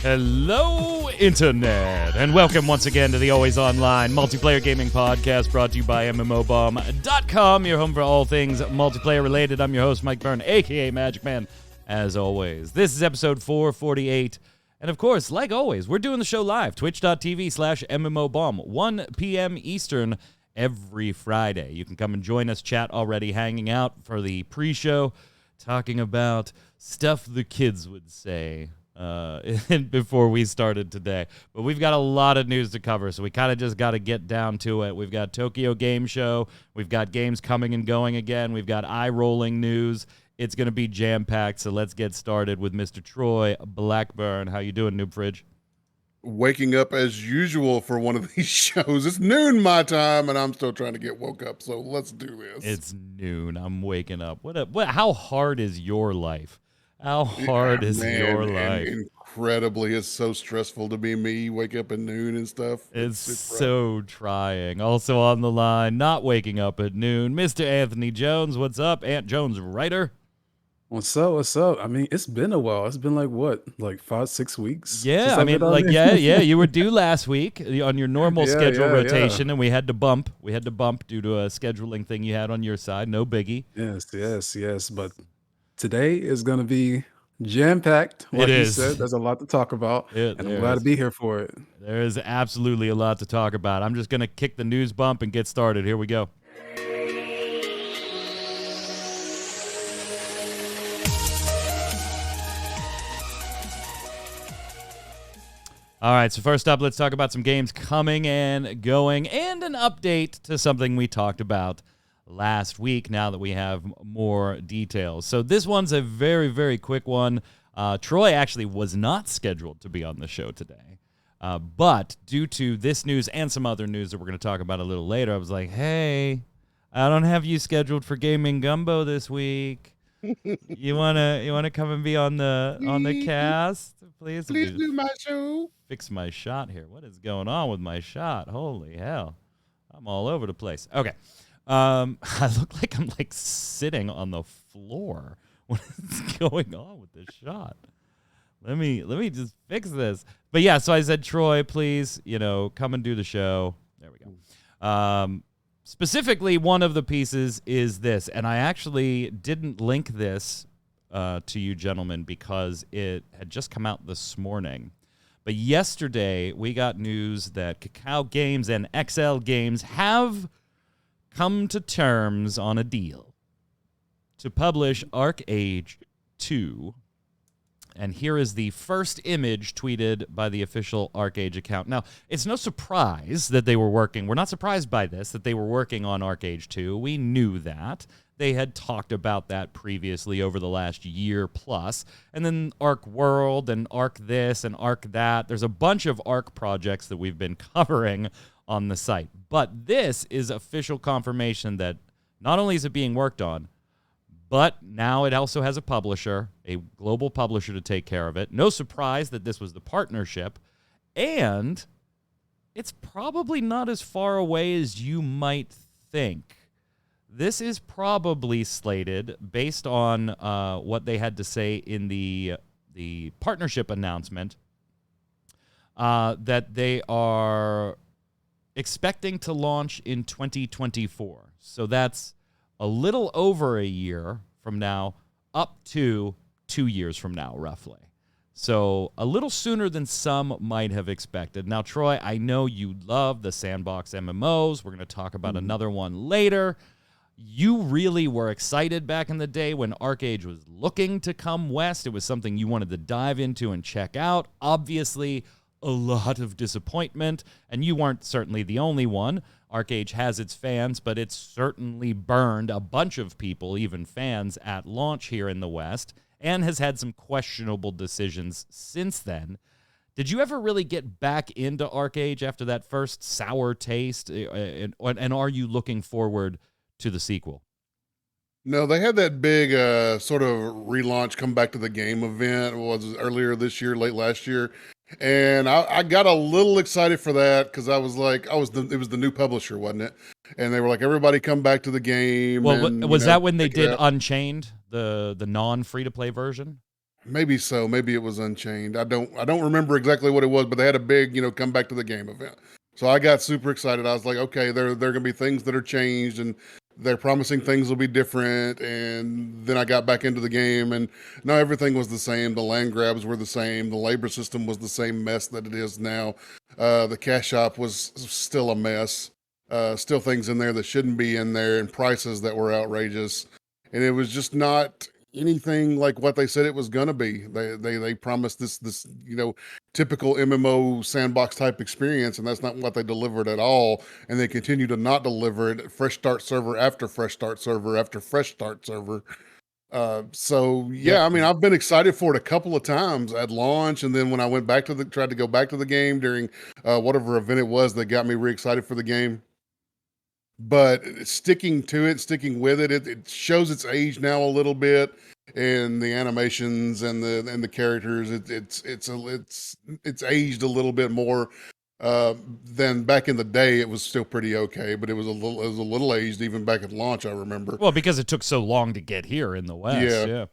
Hello, Internet, and welcome once again to the Always Online Multiplayer Gaming Podcast brought to you by MMOBomb.com, your home for all things multiplayer related. I'm your host, Mike Byrne, a.k.a. Magicman, as always. This is episode 448, and of course, like always, we're doing the show live, twitch.tv/MMOBomb, 1 p.m. Eastern every Friday. You can come and join us, chat already, hanging out for the pre-show, talking about stuff the kids would say. Before we started today. But we've got a lot of news to cover, so we kind of just got to get down to it. We've got Tokyo Game Show. We've got games coming and going again. We've got eye-rolling news. It's going to be jam-packed, so let's get started with Mr. Troy Blackburn. How you doing, Noob Fridge? Waking up as usual for one of these shows. It's noon my time, and I'm still trying to get woke up, so let's do this. It's noon. I'm waking up. How hard is your life? How hard is your life? Incredibly. It's so stressful to be me. Wake up at noon and stuff. It's so trying. Also on the line, not waking up at noon, Mr. Anthony Jones. What's up? Ant Jones writer. What's up? What's up? I mean, it's been a while. It's been like 5-6 weeks? Yeah, I mean, you were due last week on your normal schedule rotation, and we had to bump. We had to bump due to a scheduling thing you had on your side. No biggie. Yes. But today is going to be jam-packed. Like you said, there's a lot to talk about, and I'm glad to be here for it. There is absolutely a lot to talk about. I'm just going to kick the news bump and get started. Here we go. All right, so first up, let's talk about some games coming and going and an update to something we talked about last week now that we have more details. So this one's a very, very quick one. Troy actually was not scheduled to be on the show today. But due to this news and some other news that we're going to talk about a little later, I was like, hey, I don't have you scheduled for Gaming Gumbo this week. You wanna come and be on the cast? Please do my show. Fix my shot here. What is going on with my shot? Holy hell. I'm all over the place. Okay. I look like I'm sitting on the floor. What is going on with this shot? Let me just fix this. But yeah, so I said, Troy, please, come and do the show. There we go. Specifically, one of the pieces is this, and I actually didn't link this to you gentlemen because it had just come out this morning. But yesterday, we got news that Kakao Games and XL Games have come to terms on a deal to publish ArcheAge 2. And here is the first image tweeted by the official ArcheAge account. Now, it's no surprise that they were working. We're not surprised by this, that they were working on ArcheAge 2. We knew that. They had talked about that previously over the last year plus. And then Arc World and Arc this and Arc that. There's a bunch of Arc projects that we've been covering on the site. But this is official confirmation that not only is it being worked on, but now it also has a publisher, a global publisher to take care of it. No surprise that this was the partnership. And it's probably not as far away as you might think. This is probably slated, based on what they had to say in the partnership announcement, that they are expecting to launch in 2024. So that's a little over a year from now, up to 2 years from now, roughly. So a little sooner than some might have expected. Now, Troy, I know you love the sandbox MMOs. We're going to talk about another one later. You really were excited back in the day when ArcheAge was looking to come west. It was something you wanted to dive into and check out. Obviously, a lot of disappointment, and you weren't certainly the only one. ArcheAge has its fans, but it's certainly burned a bunch of people, even fans, at launch here in the West, and has had some questionable decisions since then. Did you ever really get back into ArcheAge after that first sour taste, and are you looking forward to the sequel? No, they had that big sort of relaunch, come back to the game event. Was it earlier this year, late last year? And I got a little excited for that because I was like, it was the new publisher, wasn't it? And they were like, everybody come back to the game. Well, and, was that when they did Unchained, the non-free-to-play version? Maybe so. Maybe it was Unchained. I don't remember exactly what it was, but they had a big, come back to the game event. So I got super excited. I was like, okay, there gonna be things that are changed, and they're promising things will be different. And then I got back into the game, and no, everything was the same. The land grabs were the same. The labor system was the same mess that it is now. The cash shop was still a mess. Still things in there that shouldn't be in there, and prices that were outrageous. And it was just not anything like what they said it was going to be. They promised this typical MMO sandbox type experience, and that's not what they delivered at all. And they continue to not deliver it. Fresh start server after fresh start server after fresh start server. So yeah, Yep. I mean, I've been excited for it a couple of times at launch, and then when I went back to tried to go back to the game during whatever event it was that got me re excited for the game. But sticking to it, sticking with it, it shows its age now a little bit, and the animations and the characters. It's aged a little bit more than back in the day. It was still pretty okay, but it was a little aged even back at launch. I remember. Well, because it took so long to get here in the West. Yeah.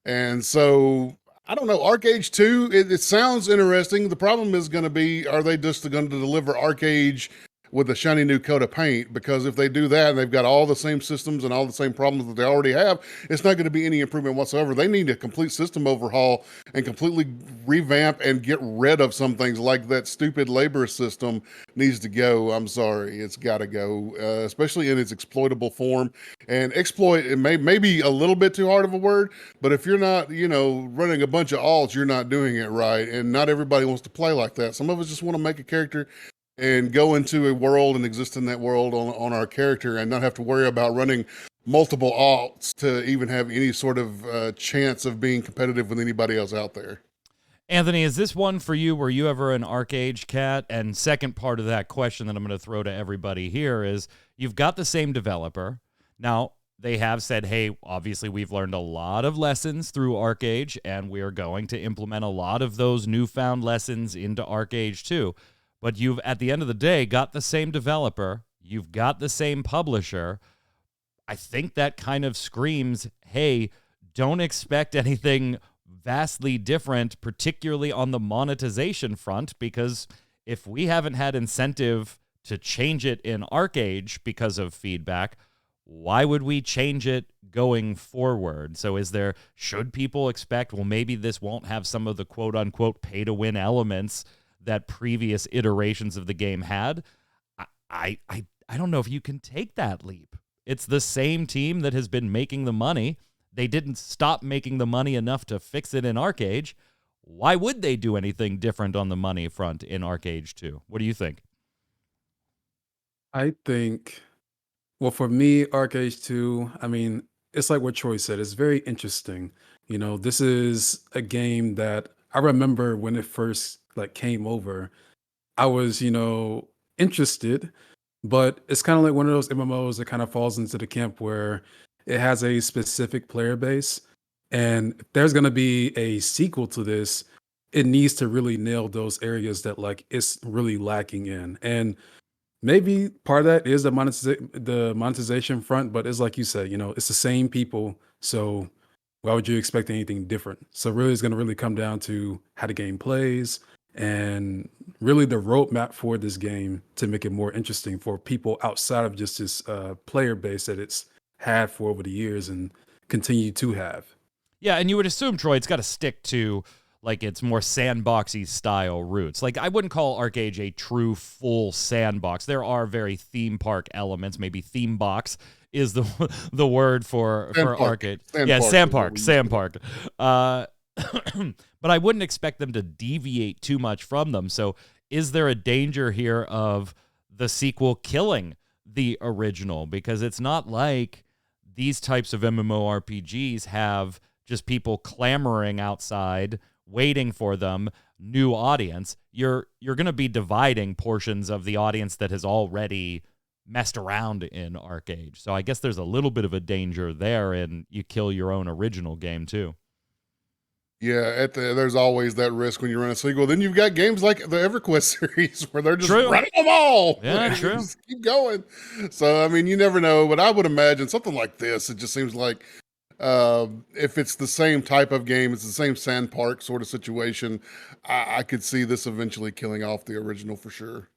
And so I don't know. ArcheAge 2, it sounds interesting. The problem is going to be, are they just going to deliver ArcheAge with a shiny new coat of paint? Because if they do that and they've got all the same systems and all the same problems that they already have, it's not going to be any improvement whatsoever. They need a complete system overhaul and completely revamp and get rid of some things, like that stupid labor system needs to go. I'm sorry, it's got to go, especially in its exploitable form. And exploit, it may be a little bit too hard of a word, but if you're not, running a bunch of alts, you're not doing it right. And not everybody wants to play like that. Some of us just want to make a character and go into a world and exist in that world on our character, and not have to worry about running multiple alts to even have any sort of chance of being competitive with anybody else out there. Anthony, is this one for you? Were you ever an ArcheAge cat? And second part of that question that I'm going to throw to everybody here is, you've got the same developer. Now, they have said, hey, obviously we've learned a lot of lessons through ArcheAge, and we're going to implement a lot of those newfound lessons into ArcheAge too. But you've, at the end of the day, got the same developer. You've got the same publisher. I think that kind of screams, hey, don't expect anything vastly different, particularly on the monetization front, because if we haven't had incentive to change it in ArcheAge because of feedback, why would we change it going forward? So should people expect, well, maybe this won't have some of the quote-unquote pay-to-win elements that previous iterations of the game had? I don't know if you can take that leap. It's the same team that has been making the money. They didn't stop making the money enough to fix it in ArcheAge. Why would they do anything different on the money front in ArcheAge 2? What do you think? I think, well, for me, ArcheAge 2, I mean, it's like what Troy said. It's very interesting. This is a game that I remember when it first came over. I was, interested, but it's kind of like one of those MMOs that kind of falls into the camp where it has a specific player base. And if there's going to be a sequel to this, it needs to really nail those areas that it's really lacking in. And maybe part of that is the monetization front, but it's like you said, it's the same people. So why would you expect anything different? So really, it's going to really come down to how the game plays and really the roadmap for this game to make it more interesting for people outside of just this player base that it's had for over the years and continue to have. Yeah, and you would assume, Troy, it's got to stick to its more sandboxy style roots. I wouldn't call ArcheAge a true full sandbox. There are very theme park elements. Maybe theme box is the word for ArcheAge. Yeah, sandpark. But I wouldn't expect them to deviate too much from them. So is there a danger here of the sequel killing the original? Because it's not like these types of MMORPGs have just people clamoring outside, waiting for them, new audience. You're going to be dividing portions of the audience that has already messed around in ArcheAge. So I guess there's a little bit of a danger there, and you kill your own original game too. Yeah, there's always that risk when you run a sequel. Then you've got games like the EverQuest series where they're just running them all. Yeah, true. Just keep going. So, I mean, you never know, but I would imagine something like this, it just seems like If it's the same type of game, it's the same sand park sort of situation, I could see this eventually killing off the original for sure.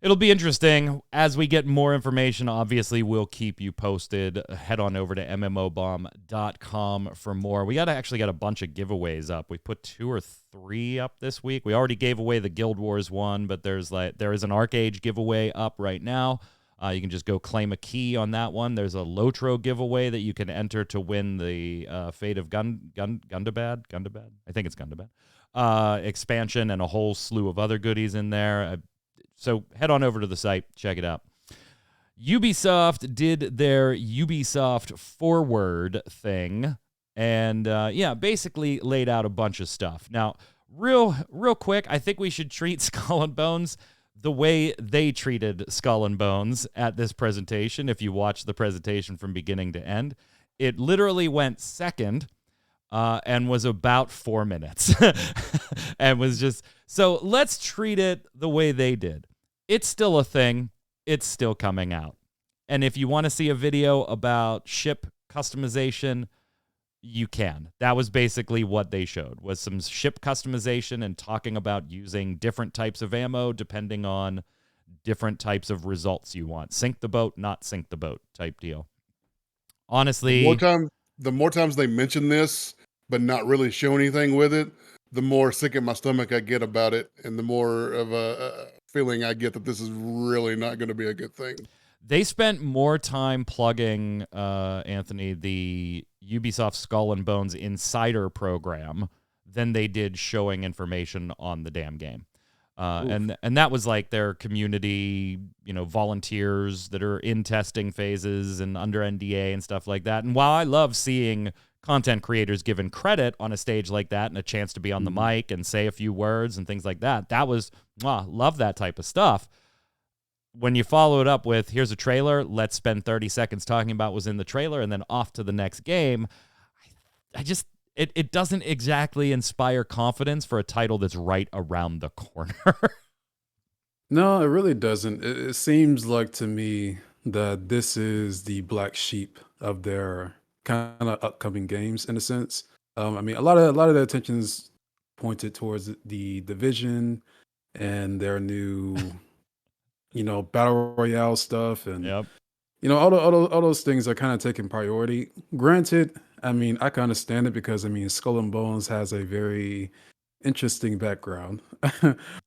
It'll be interesting. As we get more information, obviously, we'll keep you posted. Head on over to mmobomb.com for more. We actually got a bunch of giveaways up. We put 2 or 3 up this week. We already gave away the Guild Wars one, but there is an ArcheAge giveaway up right now. You can just go claim a key on that one. There's a Lotro giveaway that you can enter to win the Fate of Gundabad. I think it's Gundabad. Expansion and a whole slew of other goodies in there. So head on over to the site, check it out. Ubisoft did their Ubisoft Forward thing, and basically laid out a bunch of stuff. Now, real quick, I think we should treat Skull and Bones the way they treated Skull and Bones at this presentation. If you watch the presentation from beginning to end, it literally went second and was about 4 minutes and was just, so let's treat it the way they did. It's still a thing. It's still coming out. And if you want to see a video about ship customization, you can. That was basically what they showed, was some ship customization and talking about using different types of ammo depending on different types of results you want. Sink the boat, not sink the boat type deal. Honestly, the more times they mention this, but not really show anything with it, the more sick in my stomach I get about it, and the more of a feeling I get that this is really not going to be a good thing. They spent more time plugging, Anthony, the Ubisoft Skull and Bones Insider program than they did showing information on the damn game. And that was like their community, volunteers that are in testing phases and under NDA and stuff like that. And while I love seeing content creators given credit on a stage like that and a chance to be on the mic and say a few words and things like that, love that type of stuff. When you follow it up with, here's a trailer, let's spend 30 seconds talking about what was in the trailer and then off to the next game, it doesn't exactly inspire confidence for a title that's right around the corner. No, it really doesn't. It seems like to me that this is the black sheep of their kind of upcoming games in a sense. A lot of the attention's pointed towards the Division and their new, battle royale stuff, and Yep. all those things are kind of taking priority. Granted, I can understand it because Skull and Bones has a very interesting background.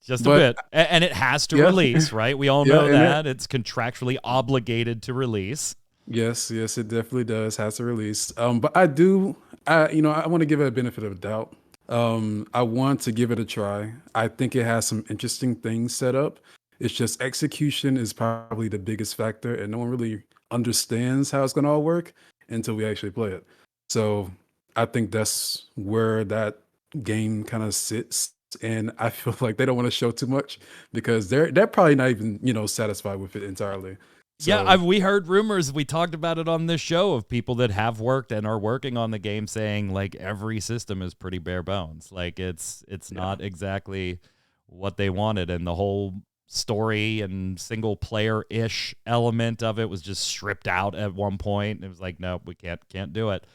Just a bit. And it has to release, right? We all know that. It's contractually obligated to release. Yes, it definitely does. Has to release. But I want to give it a benefit of the doubt. I want to give it a try. I think it has some interesting things set up. It's just execution is probably the biggest factor, and no one really understands how it's going to all work until we actually play it. So I think that's where that game kind of sits, and I feel like they don't want to show too much because they're probably not even satisfied with it entirely. So, we heard rumors. We talked about it on this show of people that have worked and are working on the game saying like every system is pretty bare bones. Like it's not exactly what they wanted, and the whole story and single player ish element of it was just stripped out at one point. It was like, nope, we can't do it.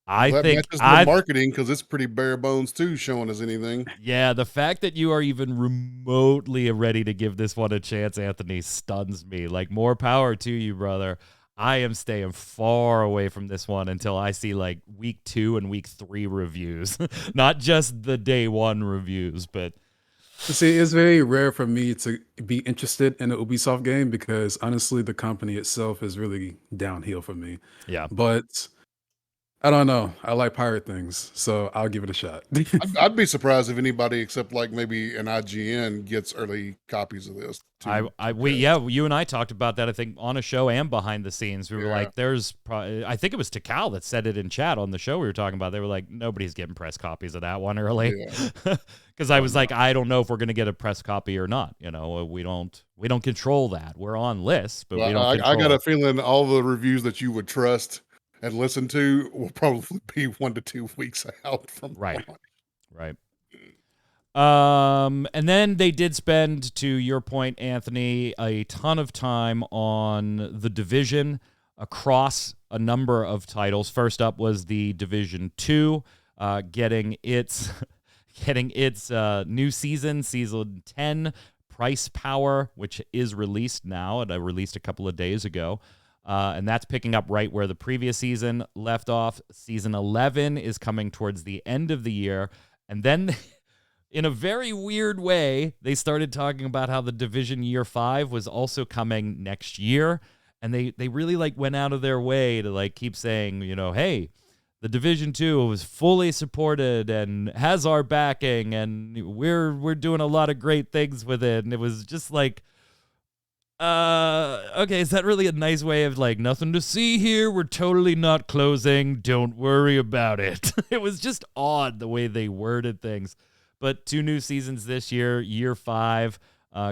I think the marketing, because it's pretty bare bones too, showing us anything. Yeah, the fact that you are even remotely ready to give this one a chance, Anthony, stuns me. Like, more power to you, brother. I am staying far away from this one until I see like week 2 and week 3 reviews, not just the day 1 reviews. But see, it's very rare for me to be interested in an Ubisoft game because honestly, the company itself is really downhill for me. Yeah, but I don't know. I like pirate things, so I'll give it a shot. I'd be surprised if anybody except like maybe an IGN gets early copies of this. You and I talked about that, I think, on a show and behind the scenes. We were like, I think it was Takal that said it in chat on the show we were talking about. They were like, nobody's getting press copies of that one early. Because I was like, I don't know if we're going to get a press copy or not. We don't control that. We're on lists, but we don't control. I got a feeling all the reviews that you would trust and listen to will probably be 1 to 2 weeks out from right. And then they did spend, to your point, Anthony, a ton of time on the Division. across a number of titles. First up was the Division 2, getting its new season 10, Price Power, which is released now, and I released a couple of days ago. And that's picking up right where the previous season left off. Season 11 is coming towards the end of the year. And then, in a very weird way, they started talking about how the Division Year 5 was also coming next year. And they really went out of their way to keep saying, hey, the Division 2 was fully supported and has our backing, and we're doing a lot of great things with it. And it was just okay, is that really a nice way of nothing to see here? We're totally not closing. Don't worry about it. It was just odd the way they worded things. But 2 new seasons this year, Year 5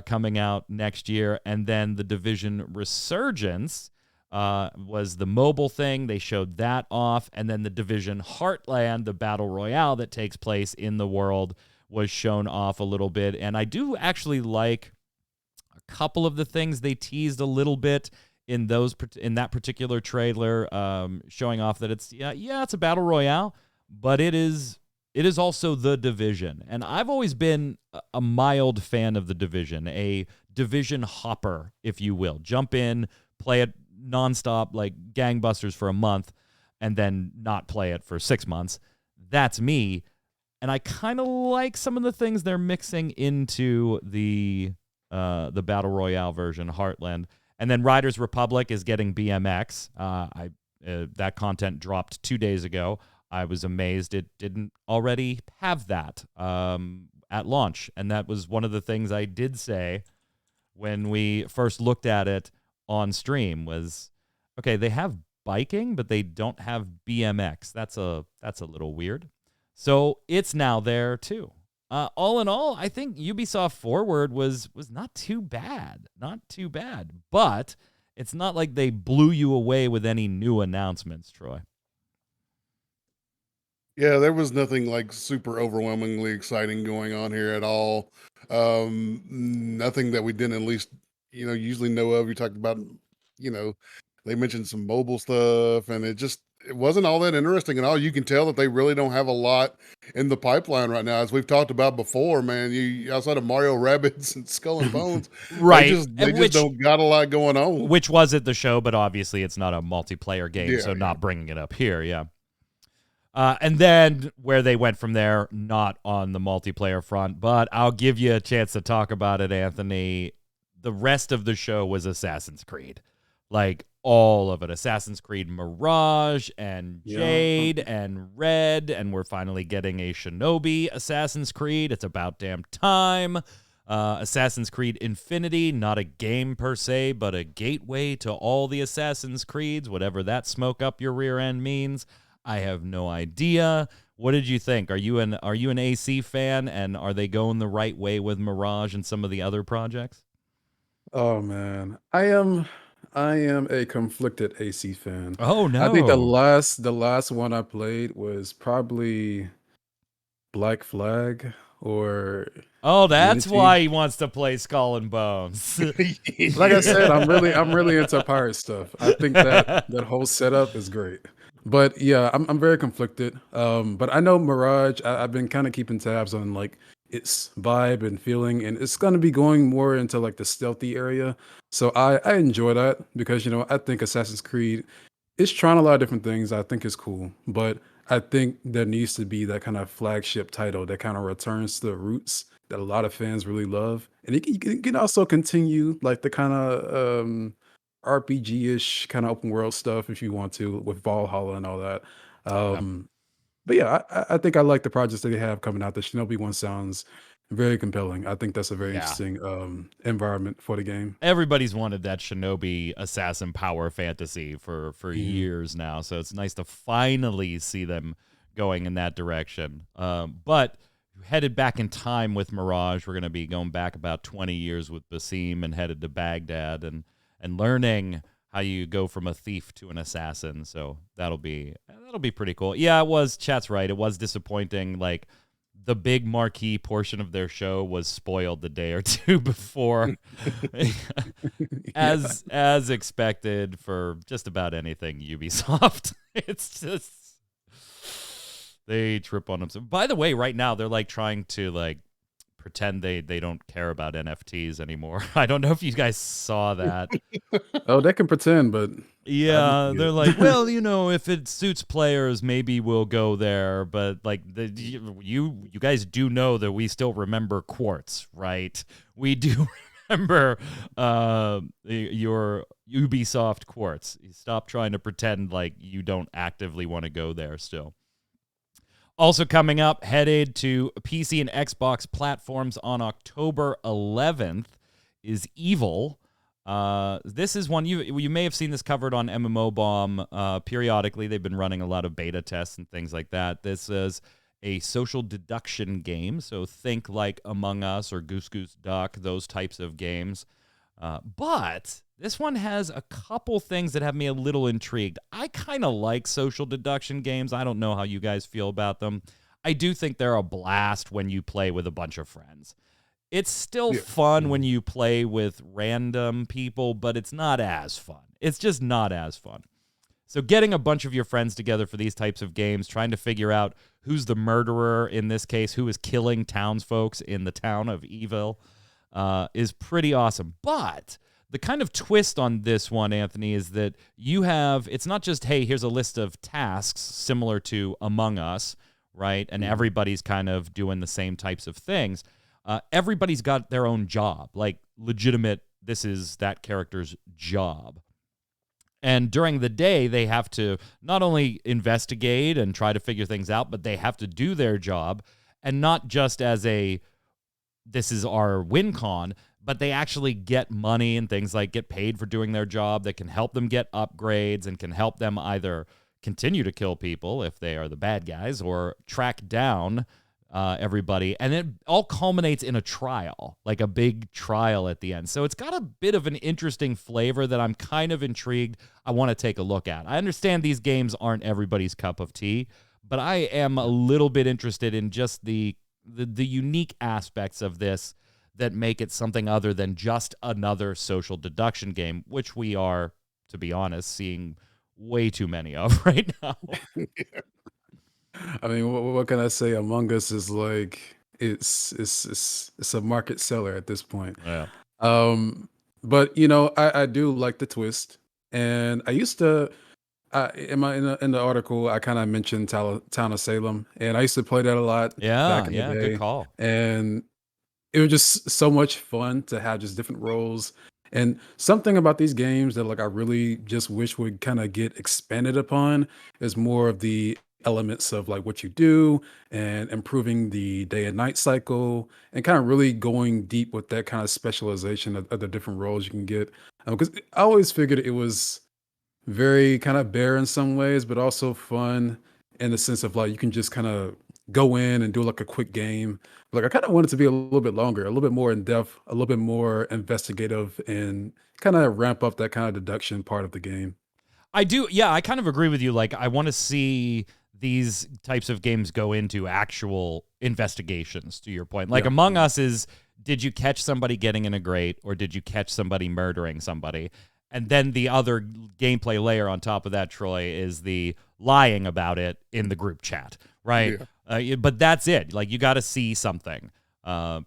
coming out next year. And then the Division Resurgence was the mobile thing. They showed that off. And then the Division Heartland, the Battle Royale that takes place in the world, was shown off a little bit. And I do actually like couple of the things they teased a little bit in that particular trailer, showing off that it's a battle royale, but it is also the Division. And I've always been a mild fan of the Division, a Division hopper, if you will. Jump in, play it nonstop like gangbusters for a month, and then not play it for 6 months. That's me. And I kind of like some of the things they're mixing into the Battle Royale version, Heartland. And then Riders Republic is getting BMX. That content dropped 2 days ago. I was amazed it didn't already have that at launch. And that was one of the things I did say when we first looked at it on stream was, okay, they have biking, but they don't have BMX. That's a little weird. So it's now there too. All in all, I think Ubisoft Forward was not too bad. But it's not like they blew you away with any new announcements, Troy. Yeah, there was nothing super overwhelmingly exciting going on here at all. Nothing that we didn't at least, usually know of. You talked about, they mentioned some mobile stuff, and it wasn't all that interesting at all. You can tell that they really don't have a lot in the pipeline right now. As we've talked about before, man, you outside of Mario Rabbids and Skull and Bones, right? They just don't got a lot going on. Which was at the show, but obviously it's not a multiplayer game, so not bringing it up here, yeah. And then where they went from there, not on the multiplayer front, but I'll give you a chance to talk about it, Anthony. The rest of the show was Assassin's Creed. All of it. Assassin's Creed Mirage and Jade and Red, and we're finally getting a Shinobi Assassin's Creed. It's about damn time. Assassin's Creed Infinity, not a game per se, but a gateway to all the Assassin's Creeds, whatever that smoke up your rear end means. I have no idea. What did you think? Are you an AC fan, and are they going the right way with Mirage and some of the other projects? Oh man, I am a conflicted AC fan. Oh no! I think the last one I played was probably Black Flag or. Oh, that's Unity. why he wants to play Skull and Bones. Like I said, I'm really into pirate stuff. I think that whole setup is great. But yeah, I'm very conflicted. But I know Mirage. I've been kind of keeping tabs on its vibe and feeling, and it's gonna be going more into the stealthy area. So I enjoy that because I think Assassin's Creed is trying a lot of different things. I think it's cool, but I think there needs to be that kind of flagship title that kind of returns to the roots that a lot of fans really love, and you can also continue the kind of RPG-ish kind of open world stuff if you want to with Valhalla and all that. But yeah, I think I like the projects that they have coming out. The Shinobi one sounds very compelling. I think that's a very interesting environment for the game. Everybody's wanted that Shinobi assassin power fantasy for years now, so it's nice to finally see them going in that direction. But headed back in time with Mirage, we're going to be going back about 20 years with Basim and headed to Baghdad and learning how you go from a thief to an assassin. So that'll be pretty cool. Yeah, it was. Chat's right. It was disappointing. the big marquee portion of their show was spoiled the day or two before, as expected for just about anything Ubisoft. It's just they trip on themselves. By the way, right now they're like trying to like pretend they don't care about NFTs anymore. I don't know if you guys saw that. Oh, they can pretend, but Yeah, they're like, well, if it suits players, maybe we'll go there. But like, you guys do know that we still remember Quartz, right? We do remember your Ubisoft Quartz. Stop trying to pretend like you don't actively want to go there still. Also coming up, headed to PC and Xbox platforms on October 11th is Eville. This is one you may have seen this covered on MMO Bomb periodically. They've been running a lot of beta tests and things like that. This is a social deduction game, so think like Among Us or Goose Goose Duck, those types of games. But this one has a couple things that have me a little intrigued. I kind of like social deduction games. I don't know how you guys feel about them. I do think they're a blast when you play with a bunch of friends. It's still fun when you play with random people, but it's not as fun. It's just not as fun. So getting a bunch of your friends together for these types of games, trying to figure out who's the murderer in this case, who is killing townsfolk in the town of Eville, is pretty awesome. But the kind of twist on this one, Anthony, is that it's not just, hey, here's a list of tasks similar to Among Us, right? And everybody's kind of doing the same types of things. Everybody's got their own job, like legitimate, this is that character's job. And during the day, they have to not only investigate and try to figure things out, but they have to do their job, and not just as this is our win con, but they actually get money and things like get paid for doing their job that can help them get upgrades and can help them either continue to kill people if they are the bad guys or track down everybody. And it all culminates in a trial, like a big trial at the end. So it's got a bit of an interesting flavor that I'm kind of intrigued. I want to take a look at. I understand these games aren't everybody's cup of tea, but I am a little bit interested in just the unique aspects of this that make it something other than just another social deduction game, which we are, to be honest, seeing way too many of right now. I mean, what can I say? Among Us is like it's a market seller at this point. Yeah. But I do like the twist, and I used to. In the article, I kind of mentioned Town of Salem, and I used to play that a lot back in the day. Good call. And it was just so much fun to have just different roles. And something about these games that like I really just wish would kind of get expanded upon is more of the elements of like what you do and improving the day and night cycle and kind of really going deep with that kind of specialization of the different roles you can get. Because I always figured it was very kind of bare in some ways, but also fun in the sense of like you can just kind of go in and do like a quick game. Like I kind of want it to be a little bit longer, a little bit more in depth, a little bit more investigative, and kind of ramp up that kind of deduction part of the game. I do. Yeah, I kind of agree with you. Like, I want to see these types of games go into actual investigations, to your point. Like, Among Us is, did you catch somebody getting in a grate, or did you catch somebody murdering somebody? And then the other gameplay layer on top of that, Troy, is the lying about it in the group chat, right? Yeah. But that's it. Like, you got to see something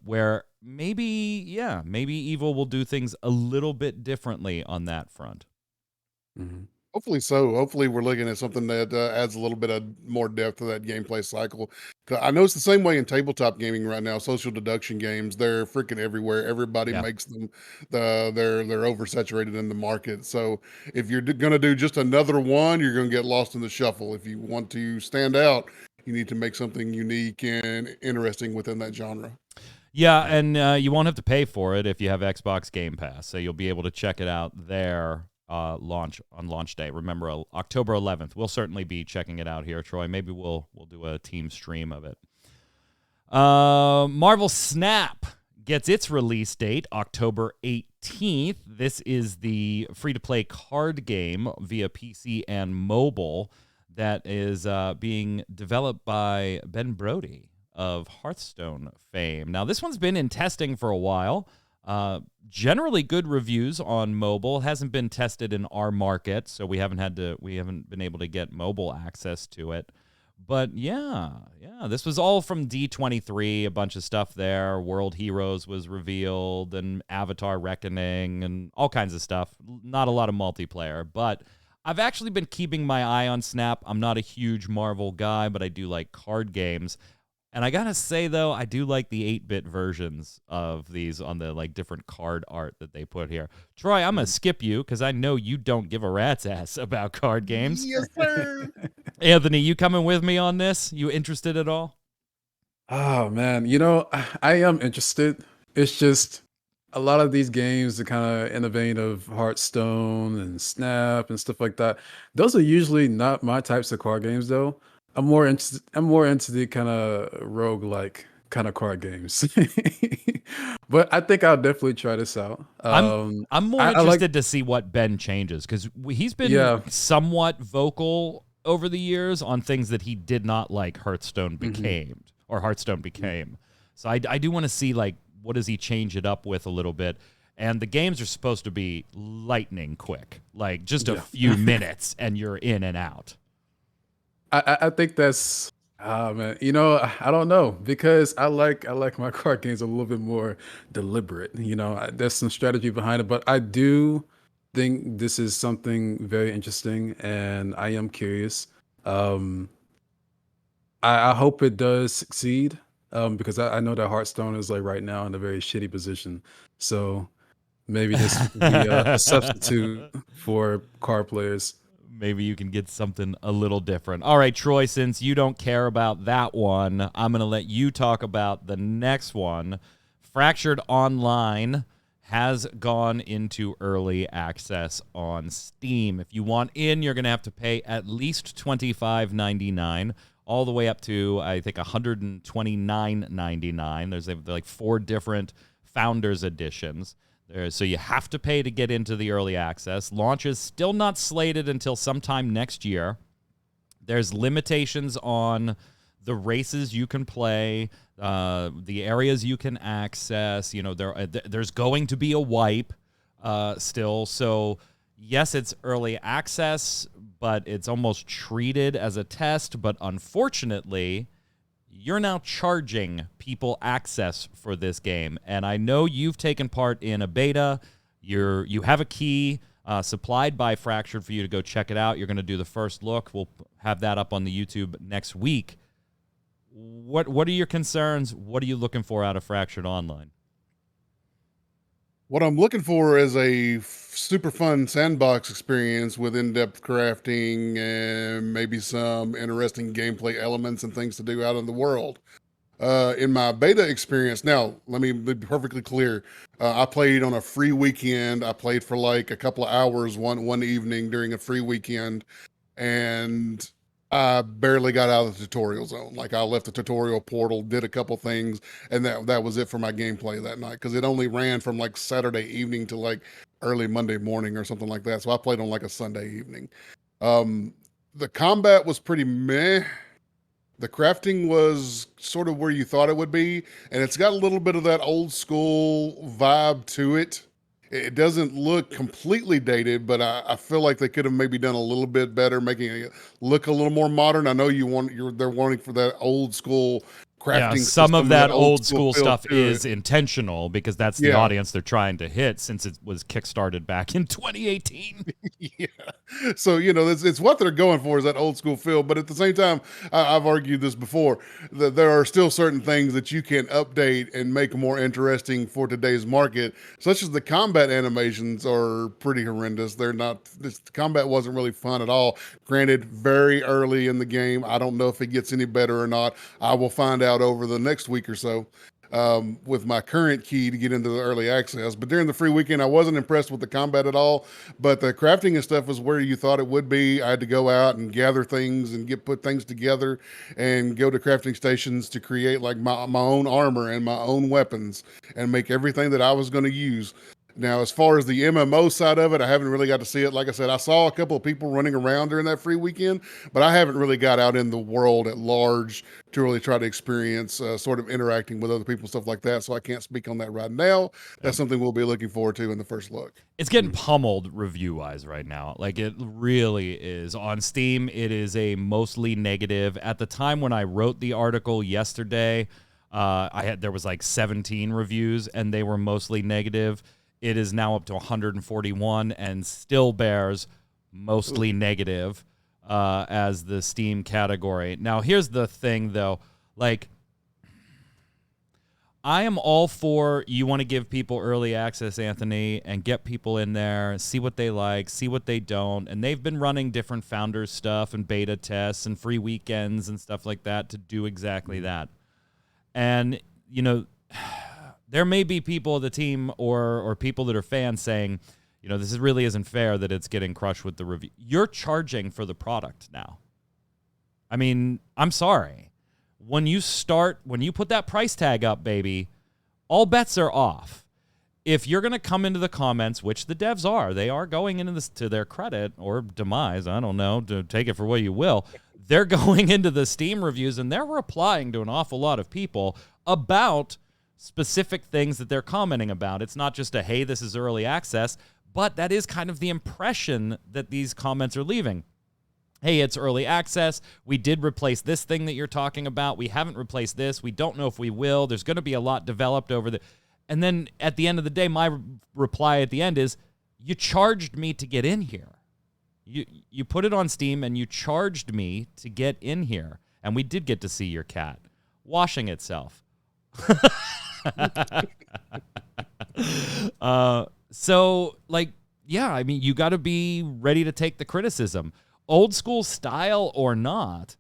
where maybe Evil will do things a little bit differently on that front. Mm-hmm. Hopefully so. Hopefully we're looking at something that adds a little bit of more depth to that gameplay cycle. 'Cause I know it's the same way in tabletop gaming right now. Social deduction games, they're freaking everywhere. Everybody makes them. They're oversaturated in the market. So if you're going to do just another one, you're going to get lost in the shuffle. If you want to stand out, you need to make something unique and interesting within that genre. Yeah, and you won't have to pay for it if you have Xbox Game Pass. So you'll be able to check it out there. Launch day. Remember, October 11th. We'll certainly be checking it out here, Troy. Maybe we'll do a team stream of it. Marvel Snap gets its release date October 18th. This is the free-to-play card game via PC and mobile that is being developed by Ben Brody of Hearthstone fame. Now, this one's been in testing for a while. Generally good reviews on mobile. Hasn't been tested in our market, so we haven't been able to get mobile access to it. But yeah, this was all from D23, a bunch of stuff there. World Heroes was revealed, and Avatar Reckoning, and all kinds of stuff. Not a lot of multiplayer, but I've actually been keeping my eye on Snap. I'm not a huge Marvel guy, but I do like card games. And I gotta say, though, I do like the 8-bit versions of these on the like different card art that they put here. Troy, I'm gonna skip you because I know you don't give a rat's ass about card games. Yes, sir. Anthony, you coming with me on this? You interested at all? Oh man, I am interested. It's just a lot of these games are kind of in the vein of Hearthstone and Snap and stuff like that. Those are usually not my types of card games, though. I'm more into the kind of roguelike kind of card games. But I think I'll definitely try this out. I'm more I like, interested to see what Ben changes because he's been yeah, somewhat vocal over the years on things that he did not like Hearthstone became or Hearthstone became. So I do want to see like what does he change it up with a little bit. And the games are supposed to be lightning quick, like just a few minutes and you're in and out. I think that's man, I don't know because I like my card games a little bit more deliberate. There's some strategy behind it, but I do think this is something very interesting, and I am curious. Um, I hope it does succeed, because I know that Hearthstone is like right now in a very shitty position. So maybe this will be a substitute for card players. Maybe you can get something a little different. All right, Troy, since you don't care about that one, I'm going to let you talk about the next one. Fractured Online has gone into early access on Steam. If you want in, you're going to have to pay at least $25.99, all the way up to, I think, $129.99. There's like 4 different Founders Editions. So you have to pay to get into the early access. Launch is still not slated until sometime next year. There's limitations on the races you can play, the areas you can access. There's going to be a wipe still. So yes, it's early access, but it's almost treated as a test. But unfortunately, you're now charging people access for this game. And I know you've taken part in a beta. You have a key supplied by Fractured for you to go check it out. You're going to do the first look. We'll have that up on the YouTube next week. What are your concerns? What are you looking for out of Fractured Online? What I'm looking for is a super fun sandbox experience with in-depth crafting and maybe some interesting gameplay elements and things to do out in the world. In my beta experience, now let me be perfectly clear. I played on a free weekend. I played for like a couple of hours one evening during a free weekend, and I barely got out of the tutorial zone. Like I left the tutorial portal, did a couple things, and that was it for my gameplay that night because it only ran from like Saturday evening to like early Monday morning or something like that. So I played on like a Sunday evening. The combat was pretty meh. The crafting was sort of where you thought it would be, and it's got a little bit of that old school vibe to it. It doesn't look completely dated, but I feel like they could have maybe done a little bit better, making it look a little more modern. I know they're wanting for that old school crafting. Yeah, some of that old school feel stuff to is it. intentional because that's the Yeah. audience they're trying to hit since it was kickstarted back in 2018. Yeah. So, it's what they're going for is that old school feel. But at the same time, I've argued this before, that there are still certain things that you can update and make more interesting for today's market, such as the combat animations are pretty horrendous. The combat wasn't really fun at all. Granted, very early in the game. I don't know if it gets any better or not. I will find out over the next week or so. With my current key to get into the early access. But during the free weekend, I wasn't impressed with the combat at all. But the crafting and stuff was where you thought it would be. I had to go out and gather things and put things together and go to crafting stations to create like my own armor and my own weapons and make everything that I was going to use. Now, as far as the MMO side of it, I haven't really got to see it. Like I said, I saw a couple of people running around during that free weekend, but I haven't really got out in the world at large to really try to experience sort of interacting with other people, stuff like that. So I can't speak on that right now. That's something we'll be looking forward to in the first look. It's getting pummeled review-wise right now. Like, it really is. On Steam, it is a mostly negative. At the time when I wrote the article yesterday, there was like 17 reviews, and they were mostly negative. It is now up to 141 and still bears mostly negative as the Steam category. Now, here's the thing, though. Like, I am all for you want to give people early access, Anthony, and get people in there, see what they like, see what they don't. And they've been running different founders stuff and beta tests and free weekends and stuff like that to do exactly that. And, you know, there may be people of the team or people that are fans saying, you know, this really isn't fair that it's getting crushed with the review. You're charging for the product now. I mean, I'm sorry. When you put that price tag up, baby, all bets are off. If you're going to come into the comments, which the devs are, they are going into this to their credit or demise, I don't know, to take it for what you will. They're going into the Steam reviews and they're replying to an awful lot of people about specific things that they're commenting about. It's not just a, hey, this is early access, but that is kind of the impression that these comments are leaving. Hey, it's early access. We did replace this thing that you're talking about. We haven't replaced this. We don't know if we will. There's going to be a lot developed over the... And then at the end of the day, my reply at the end is, you charged me to get in here. You put it on Steam and you charged me to get in here. And we did get to see your cat washing itself. So, like, yeah, I mean, you got to be ready to take the criticism. Old school style or not,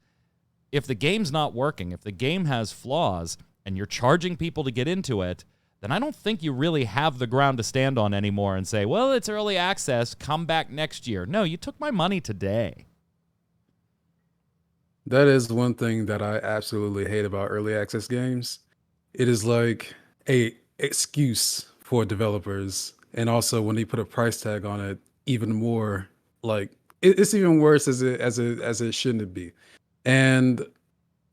if the game's not working, if the game has flaws, and you're charging people to get into it, then I don't think you really have the ground to stand on anymore and say, well, it's early access, come back next year. No, you took my money today. That is one thing that I absolutely hate about early access games. It is like a excuse for developers, and also when they put a price tag on it, even more like it's even worse as it shouldn't be. And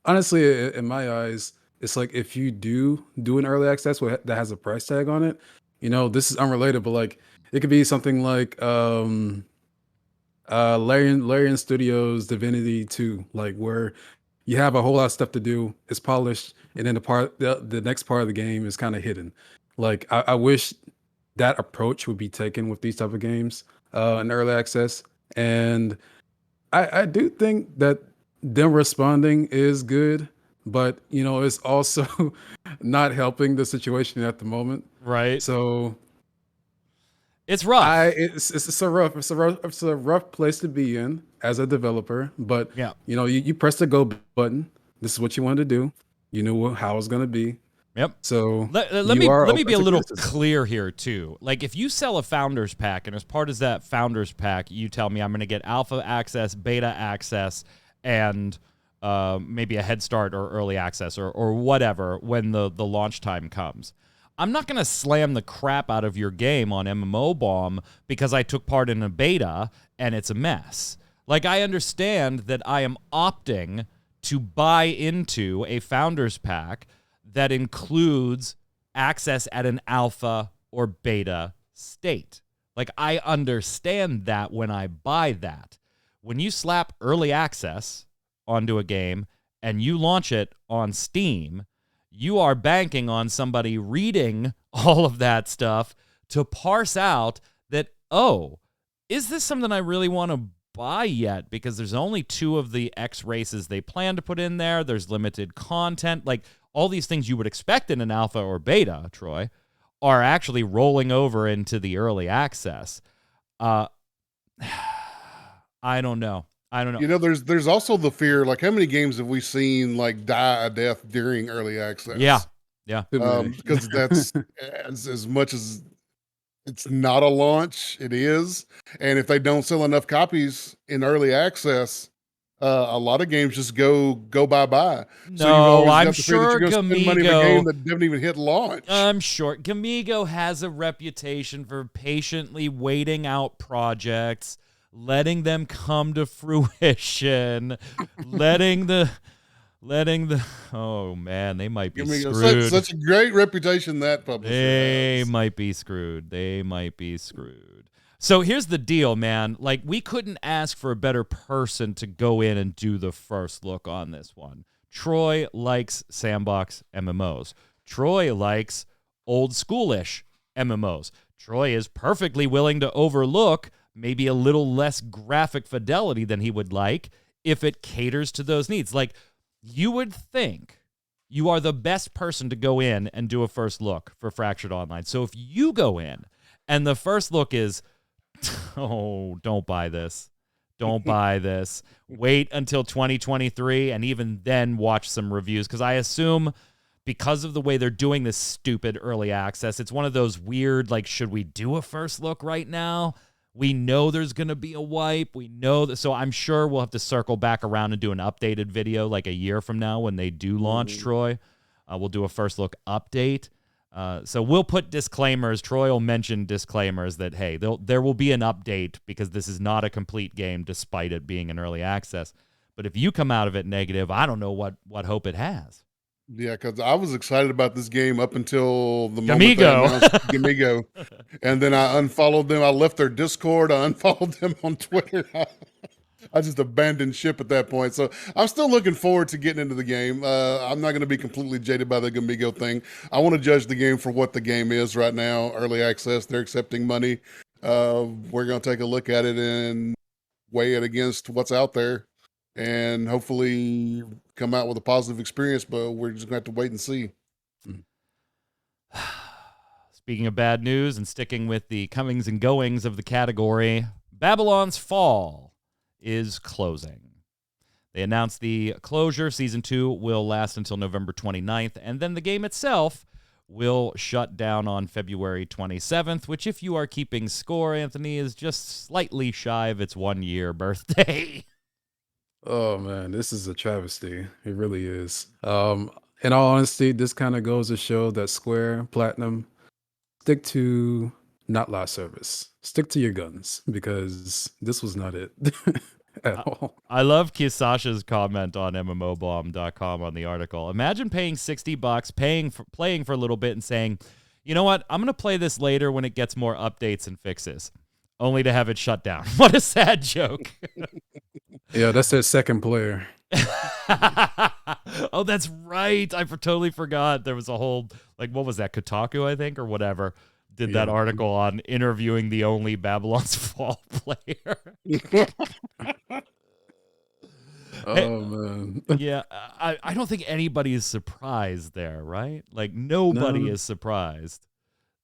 honestly, in my eyes, it's like if you do an early access that has a price tag on it, you know, this is unrelated, but like it could be something like Larian Studios Divinity 2, like where you have a whole lot of stuff to do, it's polished, and then the next part of the game is kind of hidden. Like I wish that approach would be taken with these type of games in early access. And I do think that them responding is good, but you know, it's also not helping the situation at the moment. Right. So it's rough. It's a rough place to be in as a developer. But yeah, you know, you press the go button. This is what you wanted to do. You knew how it's going to be. Yep. So let me be a little clear here too. Like if you sell a founders pack, and as part of that founders pack, you tell me I'm going to get alpha access, beta access, and maybe a head start or early access or whatever when the launch time comes. I'm not going to slam the crap out of your game on MMO Bomb because I took part in a beta and it's a mess. Like I understand that I am opting to buy into a founders pack that includes access at an alpha or beta state. Like, I understand that when I buy that. When you slap early access onto a game and you launch it on Steam, you are banking on somebody reading all of that stuff to parse out that, oh, is this something I really want to buy yet? Because there's only 2 of the X races they plan to put in there. There's limited content. Like, all these things you would expect in an alpha or beta, Troy, are actually rolling over into the early access. I don't know. You know, there's also the fear, like how many games have we seen like die a death during early access? Yeah. Because that's as much as it's not a launch, it is. And if they don't sell enough copies in early access, A lot of games just go bye. So you've No, always I'm got the fear that sure you're going to spend money in a game Gamigo. that didn't even hit launch. I'm sure Gamigo has a reputation for patiently waiting out projects, letting them come to fruition, letting the. Oh man, they might be screwed. Such a great reputation that publisher They has. might be screwed. They might be screwed. So here's the deal, man. Like, we couldn't ask for a better person to go in and do the first look on this one. Troy likes sandbox MMOs. Troy likes old schoolish MMOs. Troy is perfectly willing to overlook maybe a little less graphic fidelity than he would like if it caters to those needs. Like, you would think you are the best person to go in and do a first look for Fractured Online. So if you go in and the first look is, oh, don't buy this. Don't buy this. Wait until 2023 and even then watch some reviews, because I assume because of the way they're doing this stupid early access, it's one of those weird, like, should we do a first look right now? We know there's going to be a wipe. We know that. So I'm sure we'll have to circle back around and do an updated video like a year from now when they do launch Troy. We'll do a first look update. So we'll put disclaimers. Troy will mention disclaimers that, hey, there will be an update because this is not a complete game despite it being an early access. But if you come out of it negative, I don't know what hope it has. Yeah, because I was excited about this game up until the moment they announced Gamigo. And then I unfollowed them. I left their Discord. I unfollowed them on Twitter. I just abandoned ship at that point. So I'm still looking forward to getting into the game. I'm not going to be completely jaded by the Gamigo thing. I want to judge the game for what the game is right now. Early access, they're accepting money. We're going to take a look at it and weigh it against what's out there and hopefully come out with a positive experience, but we're just going to have to wait and see. Speaking of bad news and sticking with the comings and goings of the category, Babylon's Fall is closing. They announced the closure. Season 2 will last until November 29th, and then the game itself will shut down on February 27th, which, if you are keeping score, Anthony, is just slightly shy of its 1-year birthday. Oh man, this is a travesty. It really is. In all honesty, this kind of goes to show that Square, Platinum, stick to not live service. Stick to your guns, because this was not it at all. I love Kisasha's comment on MMOBomb.com on the article. Imagine paying $60, playing for a little bit and saying, you know what, I'm going to play this later when it gets more updates and fixes, only to have it shut down. What a sad joke. Yeah, that's their second player. Oh, that's right. I totally forgot. There was a whole, like, what was that, Kotaku, I think, or whatever, did that article on interviewing the only Babylon's Fall player. Oh, man. Yeah, I don't think anybody is surprised there, right? Like, nobody is surprised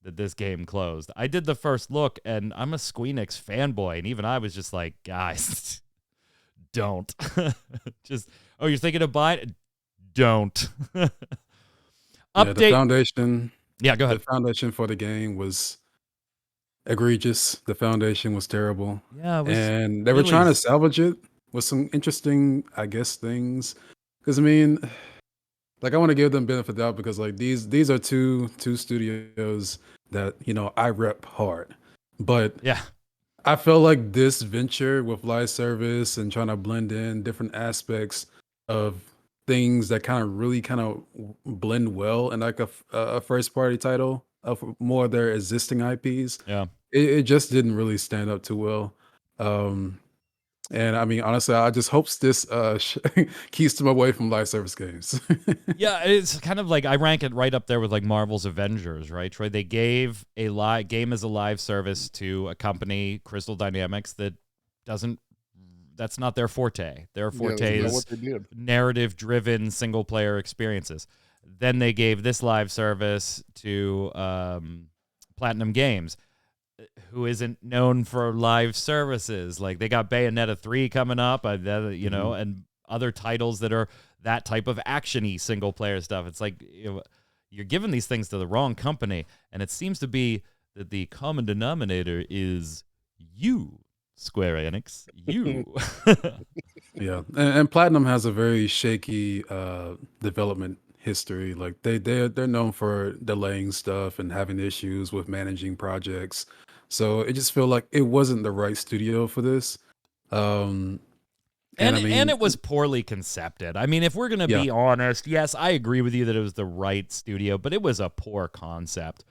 that this game closed. I did the first look, and I'm a Squeenix fanboy, and even I was just like, guys, don't. Just, oh, you're thinking of buying it? Don't. Yeah, Update. the foundation. Yeah, go ahead. The foundation for the game was egregious. The foundation was terrible. Yeah, it was, and they were trying to salvage it with some interesting, I guess, things. Because I mean, like, I want to give them benefit of the doubt, because like these are two studios that, you know, I rep hard. But yeah, I felt like this venture with live service and trying to blend in different aspects of things that really blend well in like a first party title of more of their existing IPs. Yeah. It just didn't really stand up too well. And I mean, honestly, I just hope this keeps them away from live service games. Yeah, it's kind of like, I rank it right up there with like Marvel's Avengers, right, Troy? They gave a game as a live service to a company, Crystal Dynamics, that's not their forte. Their forte is narrative-driven single-player experiences. Then they gave this live service to Platinum Games, who isn't known for live services. Like, they got Bayonetta 3 coming up, you know, and other titles that are that type of action-y single-player stuff. It's like, you're giving these things to the wrong company, and it seems to be that the common denominator is you, Square Enix. You. Yeah, and Platinum has a very shaky development history. Like they're known for delaying stuff and having issues with managing projects. So it just felt like it wasn't the right studio for this. Um, and I And mean, it was poorly concepted. I mean, if we're gonna yeah, be honest, yes, I agree with you that it was the right studio, but it was a poor concept.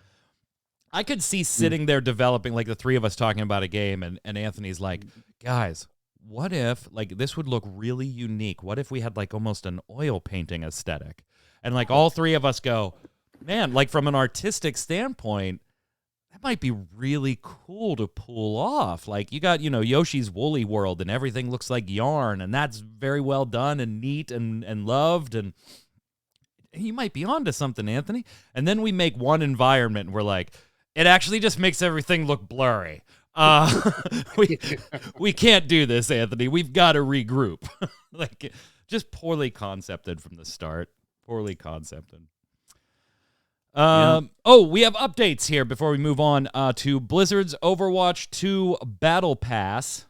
I could see mm, sitting there developing, like the three of us talking about a game, and Anthony's like, guys, what if, like, this would look really unique? What if we had, like, almost an oil painting aesthetic? And, like, all three of us go, man, like, from an artistic standpoint, that might be really cool to pull off. Like, you got, Yoshi's Woolly World, and everything looks like yarn, and that's very well done and neat and loved, and you might be onto something, Anthony. And then we make one environment, and we're like, it actually just makes everything look blurry. We we can't do this, Anthony. We've got to regroup. Like, just poorly concepted from the start. Poorly concepted. yeah, We have updates here before we move on to Blizzard's Overwatch 2 Battle Pass.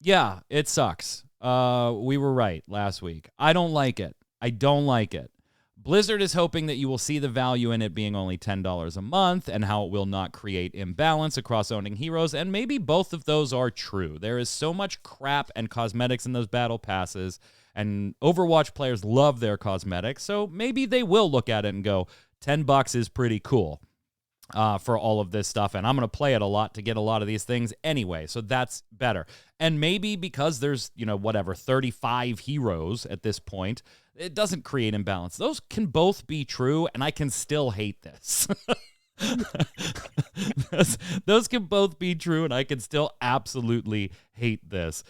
Yeah, it sucks. We were right last week. I don't like it. I don't like it. Blizzard is hoping that you will see the value in it being only $10 a month and how it will not create imbalance across owning heroes, and maybe both of those are true. There is so much crap and cosmetics in those battle passes, and Overwatch players love their cosmetics, so maybe they will look at it and go, $10 is pretty cool for all of this stuff, and I'm going to play it a lot to get a lot of these things anyway, so that's better. And maybe because there's, 35 heroes at this point, it doesn't create imbalance. Those can both be true, and I can still hate this. those can both be true, and I can still absolutely hate this.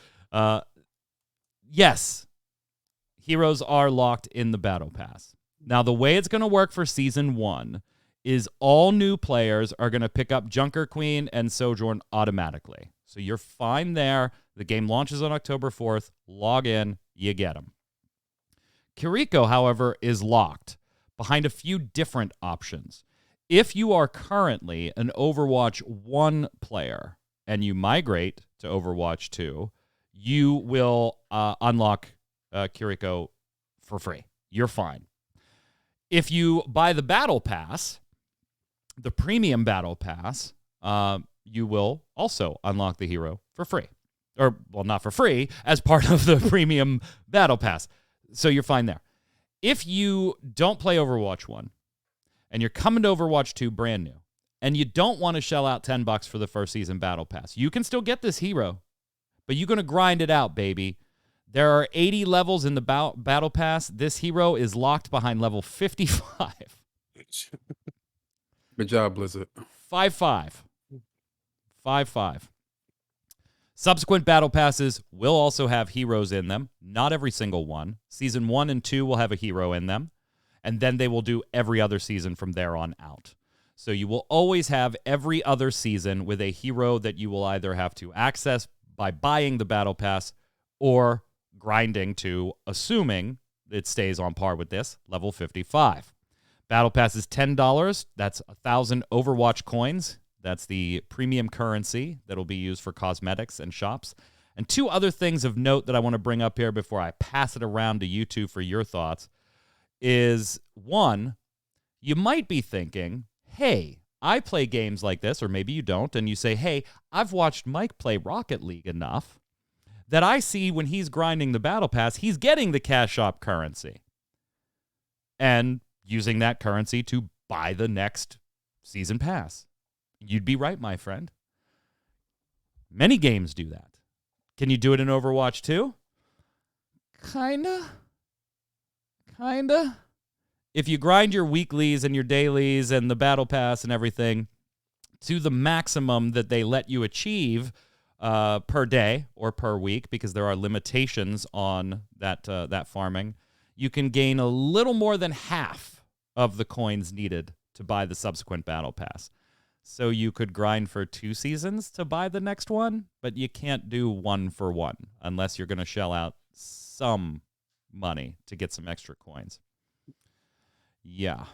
Yes, heroes are locked in the Battle Pass. Now, the way it's going to work for Season 1 is all new players are going to pick up Junker Queen and Sojourn automatically. So you're fine there. The game launches on October 4th. Log in, you get them. Kiriko, however, is locked behind a few different options. If you are currently an Overwatch 1 player and you migrate to Overwatch 2, you will unlock Kiriko for free. You're fine. If you buy the Battle Pass, the Premium Battle Pass, you will also unlock the hero for free. Or, well, not for free, as part of the Premium Battle Pass. So you're fine there. If you don't play Overwatch 1 and you're coming to Overwatch 2 brand new and you don't want to shell out $10 for the first season Battle Pass, you can still get this hero, but you're going to grind it out, baby. There are 80 levels in the Battle Pass. This hero is locked behind level 55. good job, Blizzard. 5-5. 5-5. Subsequent battle passes will also have heroes in them. Not every single one. Season 1 and 2 will have a hero in them. And then they will do every other season from there on out. So you will always have every other season with a hero that you will either have to access by buying the battle pass or grinding to, assuming it stays on par with this, level 55. Battle pass is $10. That's 1,000 Overwatch coins. That's the premium currency that will be used for cosmetics and shops. And two other things of note that I want to bring up here before I pass it around to you two for your thoughts is, one, you might be thinking, hey, I play games like this, or maybe you don't, and you say, hey, I've watched Mike play Rocket League enough that I see when he's grinding the Battle Pass, he's getting the cash shop currency and using that currency to buy the next season pass. You'd be right, my friend. Many games do that. Can you do it in Overwatch 2? Kinda. If you grind your weeklies and your dailies and the battle pass and everything to the maximum that they let you achieve per day or per week, because there are limitations on that farming, you can gain a little more than half of the coins needed to buy the subsequent battle pass. So you could grind for 2 seasons to buy the next one, but you can't do 1 for 1 unless you're going to shell out some money to get some extra coins. Yeah.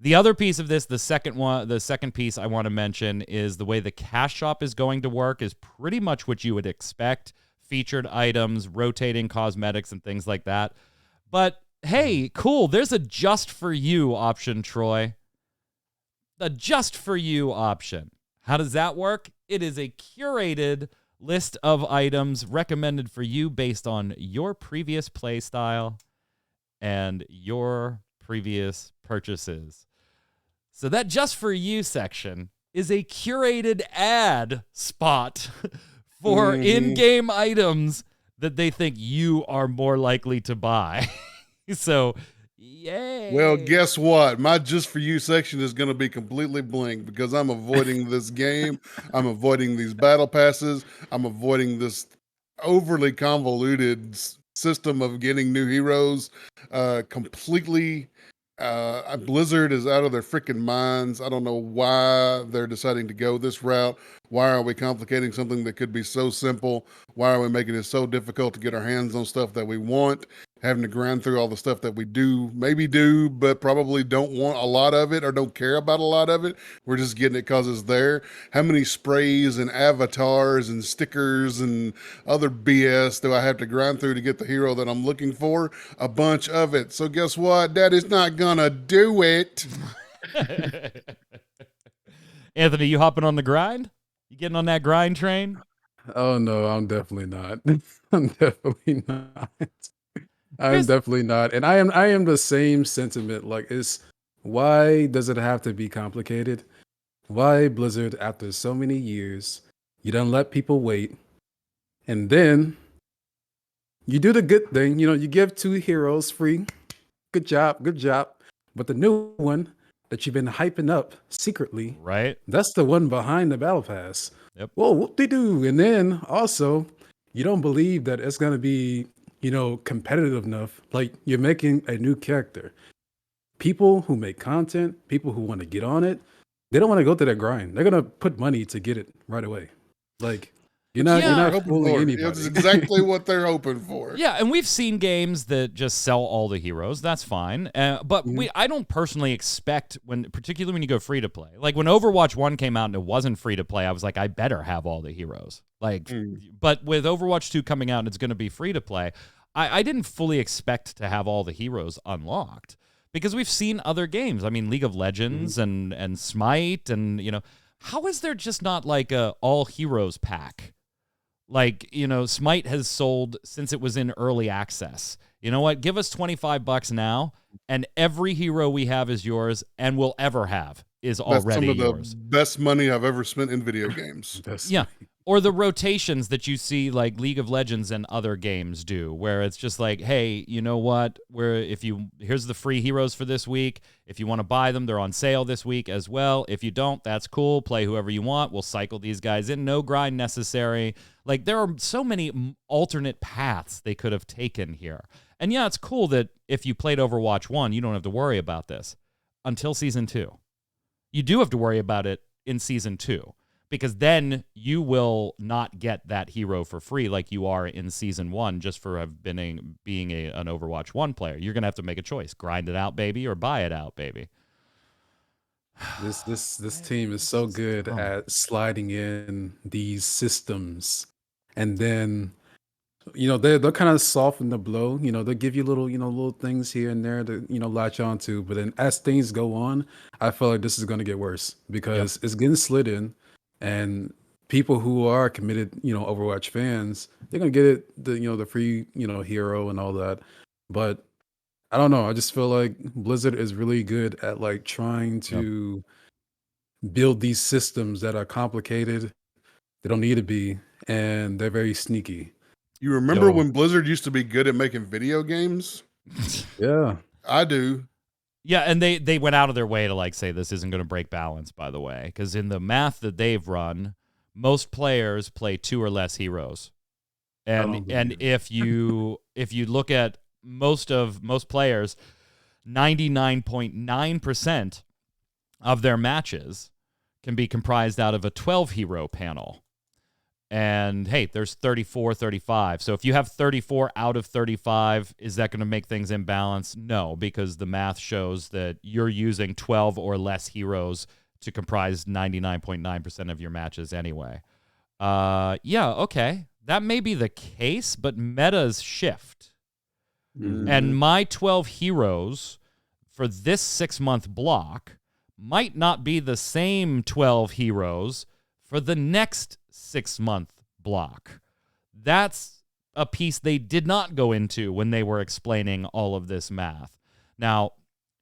The other piece of this, the second piece I want to mention is the way the cash shop is going to work is pretty much what you would expect. Featured items, rotating cosmetics, and things like that. But hey, cool, there's a just for you option, Troy. The just for you option. How does that work? It is a curated list of items recommended for you based on your previous play style and your previous purchases. So that just for you section is a curated ad spot for in-game items that they think you are more likely to buy. So, yay. Well, guess what? My just for you section is going to be completely blank because I'm avoiding this game. I'm avoiding these battle passes. I'm avoiding this overly convoluted system of getting new heroes completely. Blizzard is out of their freaking minds. I don't know why they're deciding to go this route. Why are we complicating something that could be so simple? Why are we making it so difficult to get our hands on stuff that we want? Having to grind through all the stuff that we maybe do, but probably don't want a lot of it or don't care about a lot of it. We're just getting it because it's there. How many sprays and avatars and stickers and other BS do I have to grind through to get the hero that I'm looking for? A bunch of it. So guess what? Daddy's not gonna do it. Anthony, you hopping on the grind? You getting on that grind train? Oh no, I'm definitely not. I'm definitely not. I'm definitely not. And I am the same sentiment. Like, why does it have to be complicated? Why, Blizzard, after so many years, you don't let people wait, and then you do the good thing. You give 2 heroes free. Good job, good job. But the new one that you've been hyping up secretly, right? That's the one behind the battle pass. Yep. Whoa, whoop-de-doo. And then also, you don't believe that it's gonna be competitive enough. Like, you're making a new character. People who make content, people who want to get on it, they don't want to go through that grind. They're gonna put money to get it right away. Like, you're not fooling anybody. It's exactly what they're hoping for. Yeah, and we've seen games that just sell all the heroes. That's fine. But I don't personally expect, particularly when you go free to play. Like when Overwatch 1 came out and it wasn't free to play, I was like, I better have all the heroes. But with Overwatch 2 coming out and it's going to be free to play, I didn't fully expect to have all the heroes unlocked because we've seen other games. I mean, League of Legends and Smite and, how is there just not like a all heroes pack? Like, Smite has sold since it was in early access. You know what? Give us $25 now, and every hero we have is yours, and will ever have is already yours. Some of the best money I've ever spent in video games. Yeah. Or the rotations that you see like League of Legends and other games do, where it's just like, hey, you know what? Here's the free heroes for this week. If you want to buy them, they're on sale this week as well. If you don't, that's cool. Play whoever you want. We'll cycle these guys in. No grind necessary. Like, there are so many alternate paths they could have taken here. And yeah, it's cool that if you played Overwatch 1, you don't have to worry about this until Season 2. You do have to worry about it in Season 2. Because then you will not get that hero for free like you are in Season 1 just for being an Overwatch 1 player. You're going to have to make a choice. Grind it out, baby, or buy it out, baby. This team is so good at sliding in these systems. And then, they'll kind of soften the blow. They'll give you little things here and there to, latch onto. But then as things go on, I feel like this is going to get worse because it's getting slid in. And people who are committed, Overwatch fans, they're gonna get it, the free, hero and all that. But I don't know. I just feel like Blizzard is really good at like trying to build these systems that are complicated. They don't need to be, and they're very sneaky. You remember when Blizzard used to be good at making video games? Yeah, I do. Yeah, and they went out of their way to like say this isn't going to break balance, by the way, because in the math that they've run, most players play 2 or less heroes, and if you look at most players, 99.9% of their matches can be comprised out of a 12 hero panel, And hey, there's 34, 35. So if you have 34 out of 35, is that going to make things imbalanced? No, because the math shows that you're using 12 or less heroes to comprise 99.9% of your matches anyway. Yeah, okay. That may be the case, but metas shift. And my 12 heroes for this 6-month block might not be the same 12 heroes for the next 6-month block. That's a piece they did not go into when they were explaining all of this math. Now,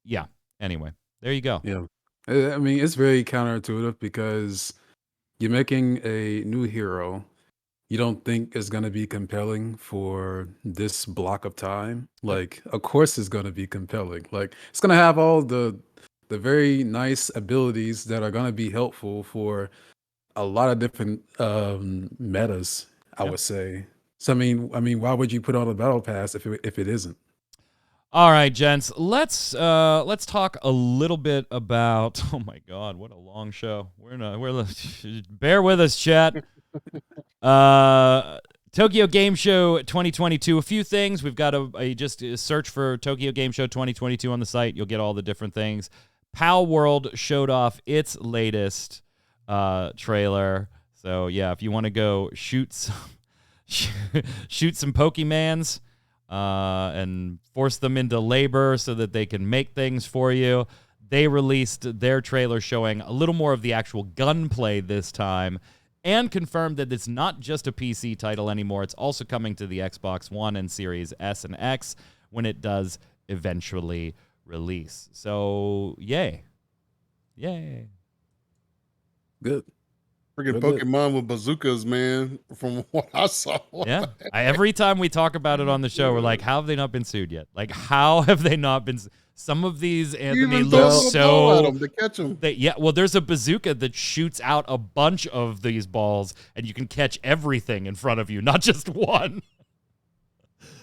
yeah, anyway, there you go. Yeah. I mean, it's very counterintuitive because you're making a new hero you don't think is going to be compelling for this block of time. Like, of course it's going to be compelling. Like, it's going to have all the very nice abilities that are going to be helpful for a lot of different metas, I would say. So I mean, why would you put on a battle pass if it isn't? All right, gents, let's talk a little bit about. Oh my God, what a long show. Bear with us, chat. Tokyo Game Show 2022. A few things. We've got just search for Tokyo Game Show 2022 on the site. You'll get all the different things. PalWorld showed off its latest trailer. So yeah, if you want to go shoot some Pokemans and force them into labor so that they can make things for you, they released their trailer showing a little more of the actual gunplay this time, and confirmed that it's not just a PC title anymore. It's also coming to the Xbox One and Series S and X when it does eventually release. So, yay. Yay. Good. Freaking Pokemon with bazookas, man, from what I saw. Yeah. Every time we talk about it on the show, we're like, how have they not been sued yet? Like, how have they not been Some of these, Anthony, look so... at them to catch them. Yeah, well, there's a bazooka that shoots out a bunch of these balls, and you can catch everything in front of you, not just one.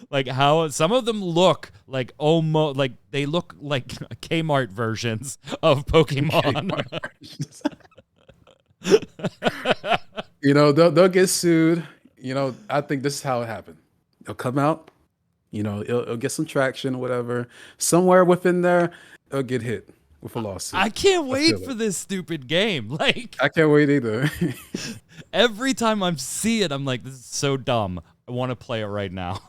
Like how some of them look like almost like they look like Kmart versions of Pokemon. They'll get sued. I think this is how it happened. It'll come out. It'll get some traction or whatever. Somewhere within there, it'll get hit with a lawsuit. I can't wait for this stupid game. Like, I can't wait either. Every time I see it, I'm like, this is so dumb. I want to play it right now.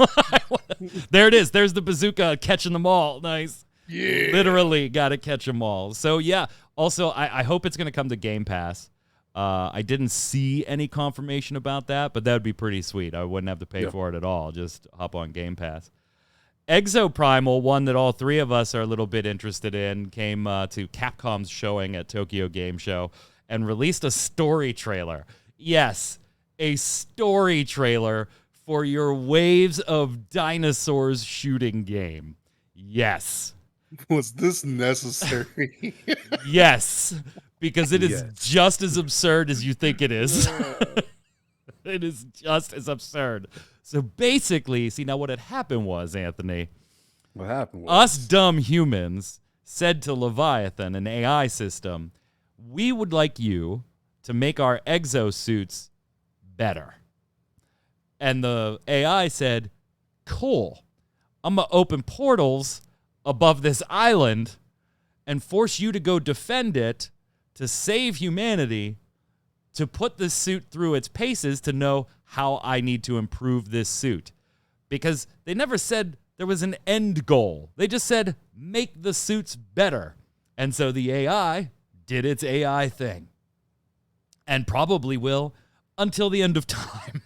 There it is. There's the bazooka catching them all. Nice. Yeah. Literally got to catch them all. So, yeah. Also, I hope it's going to come to Game Pass. I didn't see any confirmation about that, but that would be pretty sweet. I wouldn't have to pay for it at all. Just hop on Game Pass. Exoprimal, one that all three of us are a little bit interested in, came to Capcom's showing at Tokyo Game Show and released a story trailer. Yes, a story trailer for your Waves of Dinosaurs shooting game. Yes. Was this necessary? Yes, because it is just as absurd as you think it is. It is just as absurd. So basically, see, now what had happened was, Anthony, what happened was us dumb humans said to Leviathan, an AI system, we would like you to make our exosuits better. And the AI said, cool, I'm going to open portals above this island and force you to go defend it to save humanity, to put the suit through its paces to know how I need to improve this suit. Because they never said there was an end goal. They just said, make the suits better. And so the AI did its AI thing. And probably will until the end of time.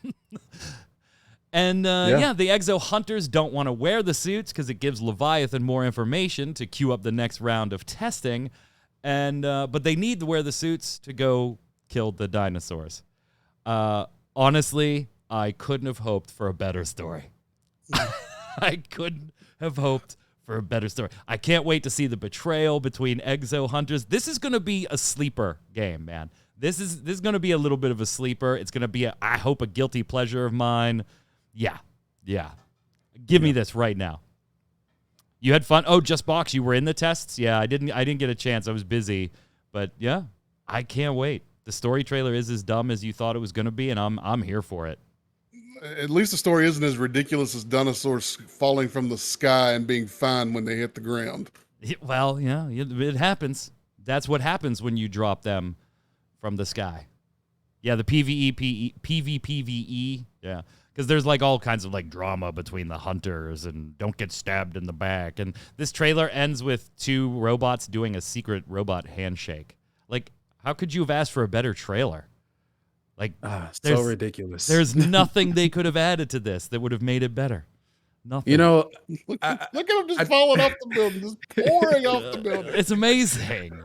And the Exo Hunters don't want to wear the suits because it gives Leviathan more information to queue up the next round of testing. And but they need to wear the suits to go kill the dinosaurs. Honestly, I couldn't have hoped for a better story. I couldn't have hoped for a better story. I can't wait to see the betrayal between Exo Hunters. This is going to be a sleeper game, man. This is going to be a little bit of a sleeper. It's going to be, I hope, a guilty pleasure of mine. Yeah. Give me this right now. You had fun? Oh, Just Box, you were in the tests? Yeah, I didn't get a chance. I was busy. But yeah, I can't wait. The story trailer is as dumb as you thought it was going to be, and I'm here for it. At least the story isn't as ridiculous as dinosaurs falling from the sky and being fine when they hit the ground. Well, yeah, it happens. That's what happens when you drop them from the sky. Yeah, the PvPvE, yeah. Because there's like all kinds of like drama between the hunters and don't get stabbed in the back. And this trailer ends with 2 robots doing a secret robot handshake. Like, how could you have asked for a better trailer? Like, so ridiculous. There's nothing they could have added to this that would have made it better. Nothing. You know, look at them just falling off the building, just pouring off the building. It's amazing.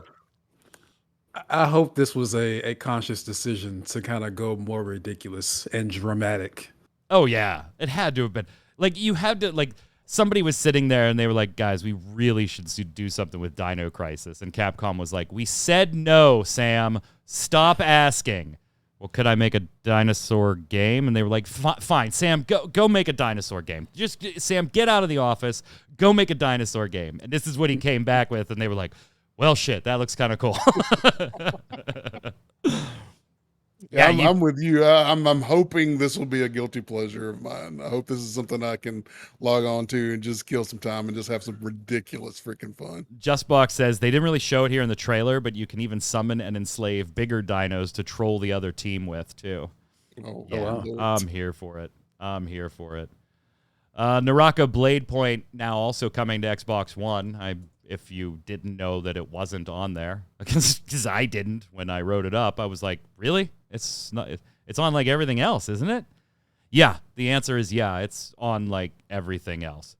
I hope this was a conscious decision to kind of go more ridiculous and dramatic. Oh, yeah. It had to have been. Like, you had to, like, somebody was sitting there and they were like, guys, we really should do something with Dino Crisis. And Capcom was like, we said no, Sam. Stop asking. Well, could I make a dinosaur game? And they were like, fine, Sam, go make a dinosaur game. Just, Sam, get out of the office. Go make a dinosaur game. And this is what he came back with. And they were like, well, shit, that looks kind of cool. Yeah, I'm with you. I'm hoping this will be a guilty pleasure of mine. I hope this is something I can log on to and just kill some time and just have some ridiculous freaking fun. JustBox says they didn't really show it here in the trailer, but you can even summon and enslave bigger dinos to troll the other team with, too. Oh, yeah, wow. I'm here for it. NARAKA Bladepoint now also coming to Xbox One. If you didn't know that it wasn't on there, because I didn't when I wrote it up, I was like, really? It's not. It's on like everything else, isn't it? Yeah, the answer is yeah. It's on like everything else.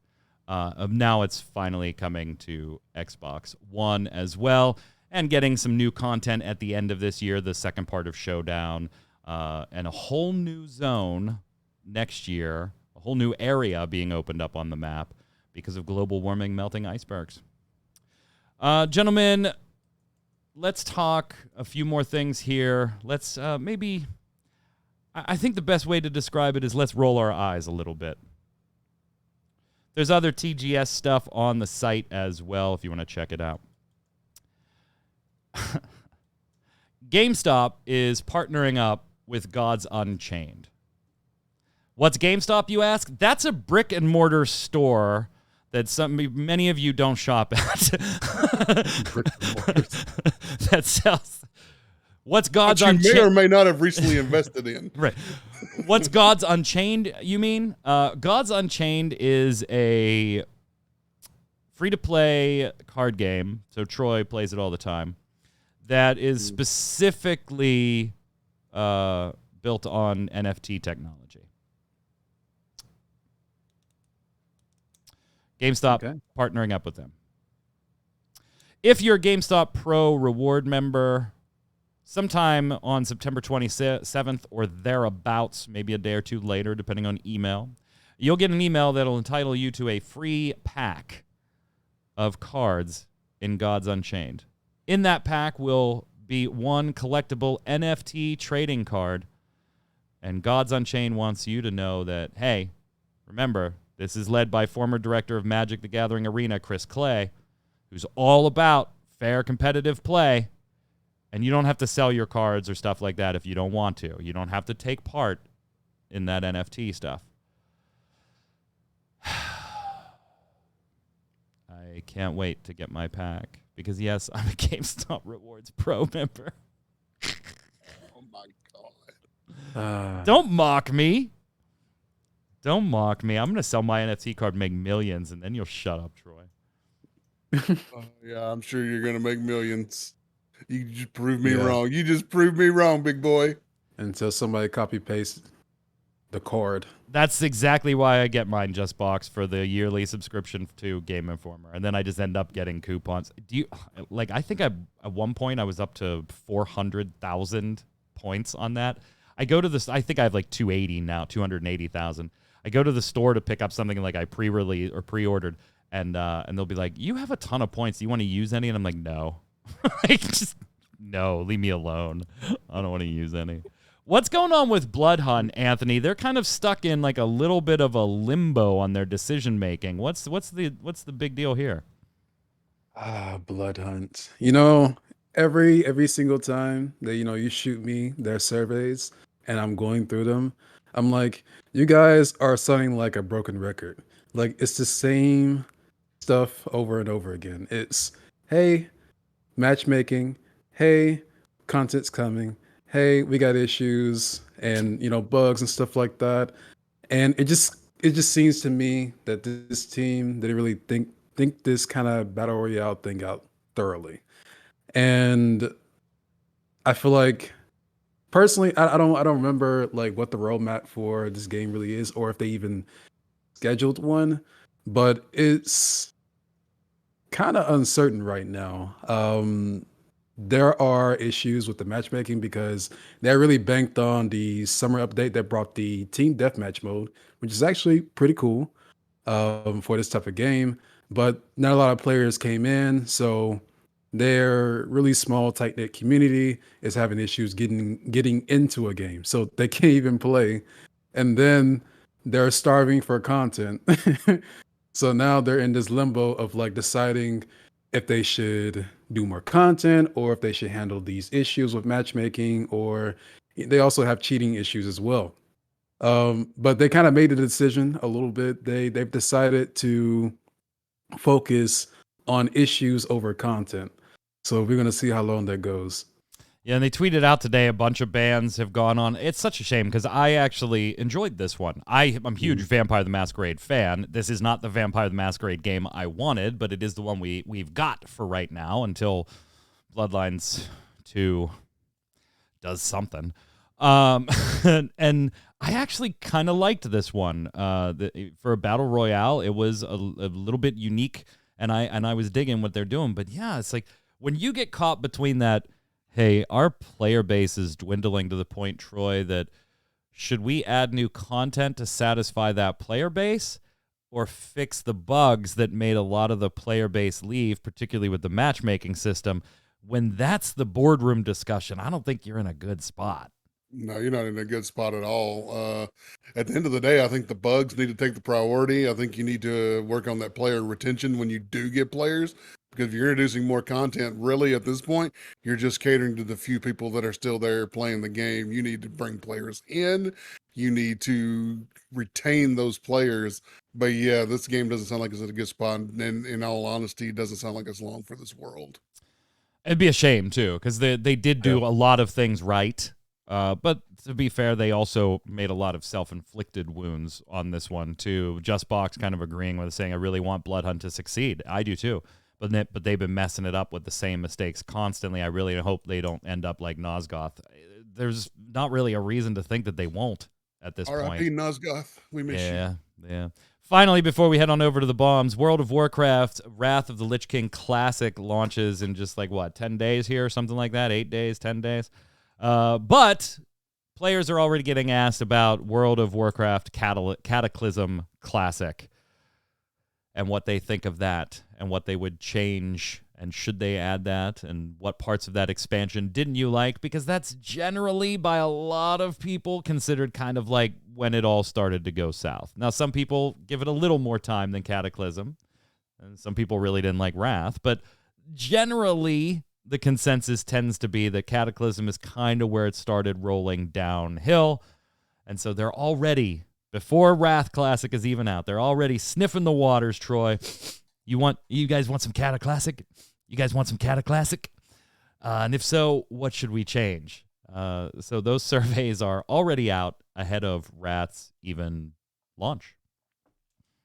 Now it's finally coming to Xbox One as well, and getting some new content at the end of this year, the second part of Showdown, and a whole new zone next year, a whole new area being opened up on the map because of global warming melting icebergs. Gentlemen, let's talk a few more things here. Let's maybe, I think the best way to describe it is let's roll our eyes a little bit. There's other TGS stuff on the site as well if you want to check it out. GameStop is partnering up with Gods Unchained. What's GameStop, you ask? That's a brick and mortar store that many of you don't shop at. That sells. What's Gods Unchained? You may or may not have recently invested in. Right. What's Gods Unchained, you mean? Gods Unchained is a free-to-play card game, so Troy plays it all the time, that is specifically built on NFT technology. GameStop partnering up with them. If you're a GameStop Pro reward member, sometime on September 27th or thereabouts, maybe a day or two later, depending on email, you'll get an email that'll entitle you to a free pack of cards in Gods Unchained. In that pack will be one collectible NFT trading card, and Gods Unchained wants you to know that, hey, remember, this is led by former director of Magic the Gathering Arena, Chris Clay, who's all about fair competitive play. And you don't have to sell your cards or stuff like that if you don't want to. You don't have to take part in that NFT stuff. I can't wait to get my pack because, yes, I'm a GameStop Rewards Pro member. Oh, my God. Don't mock me. Don't mock me. I'm going to sell my NFT card and make millions, and then you'll shut up, Troy. Yeah, I'm sure you're going to make millions. You just proved me wrong. You just proved me wrong, big boy. Until somebody copy-paste the card. That's exactly why I get mine JustBox for the yearly subscription to Game Informer, and then I just end up getting coupons. I think at one point I was up to 400,000 points on that. I think I have like 280,000. I go to the store to pick up something like I pre-released or pre-ordered, and they'll be like, "You have a ton of points. Do you want to use any?" And I'm like, "No, no, leave me alone. I don't want to use any." What's going on with Blood Hunt, Anthony? They're kind of stuck in like a little bit of a limbo on their decision making. What's the big deal here? Blood Hunt. You know, every single time that you shoot me their surveys and I'm going through them, I'm like, you guys are sounding like a broken record. Like it's the same stuff over and over again. It's, hey, matchmaking, hey, content's coming, hey, we got issues and bugs and stuff like that. And it just seems to me that this team didn't really think this kind of battle royale thing out thoroughly. And I feel like personally, I don't remember like what the roadmap for this game really is, or if they even scheduled one, but it's kind of uncertain right now. There are issues with the matchmaking because they really banked on the summer update that brought the team deathmatch mode, which is actually pretty cool for this type of game. But not a lot of players came in, so their really small, tight knit community is having issues getting into a game, so they can't even play, and then they're starving for content. So now they're in this limbo of like deciding if they should do more content or if they should handle these issues with matchmaking, or they also have cheating issues as well. But they kind of made a decision a little bit. They've decided to focus on issues over content. So we're gonna see how long that goes. Yeah, and they tweeted out today a bunch of bans have gone on. It's such a shame because I actually enjoyed this one. I'm a huge Vampire the Masquerade fan. This is not the Vampire the Masquerade game I wanted, but it is the one we've got for right now until Bloodlines 2 does something. And I actually kind of liked this one. For a battle royale, it was a little bit unique, and I was digging what they're doing. But yeah, it's like when you get caught between that, hey, our player base is dwindling to the point, Troy, that should we add new content to satisfy that player base or fix the bugs that made a lot of the player base leave, particularly with the matchmaking system? When that's the boardroom discussion, I don't think you're in a good spot. No, you're not in a good spot at all. At the end of the day, I think the bugs need to take the priority. I think you need to work on that player retention when you do get players, because if you're introducing more content, really at this point, you're just catering to the few people that are still there playing the game. You need to bring players in. You need to retain those players. But yeah, this game doesn't sound like it's at a good spot. And in all honesty, it doesn't sound like it's long for this world. It'd be a shame, too, because they did do a lot of things right. But to be fair, they also made a lot of self-inflicted wounds on this one, too. JustBox kind of agreeing with it, saying, I really want Bloodhunt to succeed. I do, too. But they've been messing it up with the same mistakes constantly. I really hope they don't end up like Nosgoth. There's not really a reason to think that they won't at this point. R.I.P. Nosgoth. We miss you. Yeah. Finally, before we head on over to the bombs, World of Warcraft Wrath of the Lich King Classic launches in just 10 days here, something like that, 8 days, 10 days. But players are already getting asked about World of Warcraft Cataclysm Classic and what they think of that and what they would change and should they add that and what parts of that expansion didn't you like, because that's generally by a lot of people considered kind of like when it all started to go south. Now, some people give it a little more time than Cataclysm, and some people really didn't like Wrath, but generally the consensus tends to be that Cataclysm is kind of where it started rolling downhill. And so they're already, before Wrath Classic is even out, they're already sniffing the waters, Troy. You guys want some Cataclassic? You guys want some Cataclassic? And if so, what should we change? So those surveys are already out ahead of Wrath's even launch.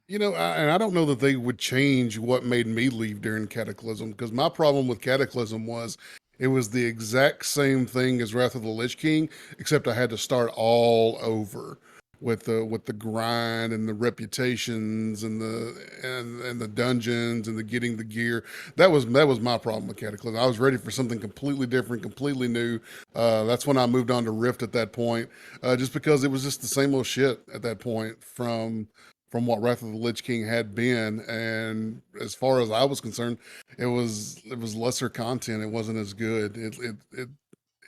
And I don't know that they would change what made me leave during Cataclysm, because my problem with Cataclysm was it was the exact same thing as Wrath of the Lich King, except I had to start all over with the grind and the reputations and the dungeons and the getting the gear. That was my problem with Cataclysm. I was ready for something completely different, completely new. That's when I moved on to Rift at that point, just because it was just the same old shit at that point from what Wrath of the Lich King had been. And as far as I was concerned, it was lesser content. It wasn't as good.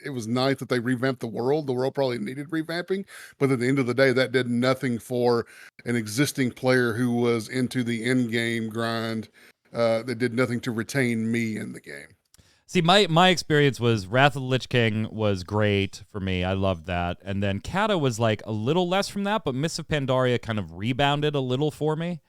It was nice that they revamped the world. The world probably needed revamping, but at the end of the day, that did nothing for an existing player who was into the end game grind. That did nothing to retain me in the game. See, my experience was Wrath of the Lich King was great for me. I loved that. And then Kata was like a little less from that, but Mists of Pandaria kind of rebounded a little for me.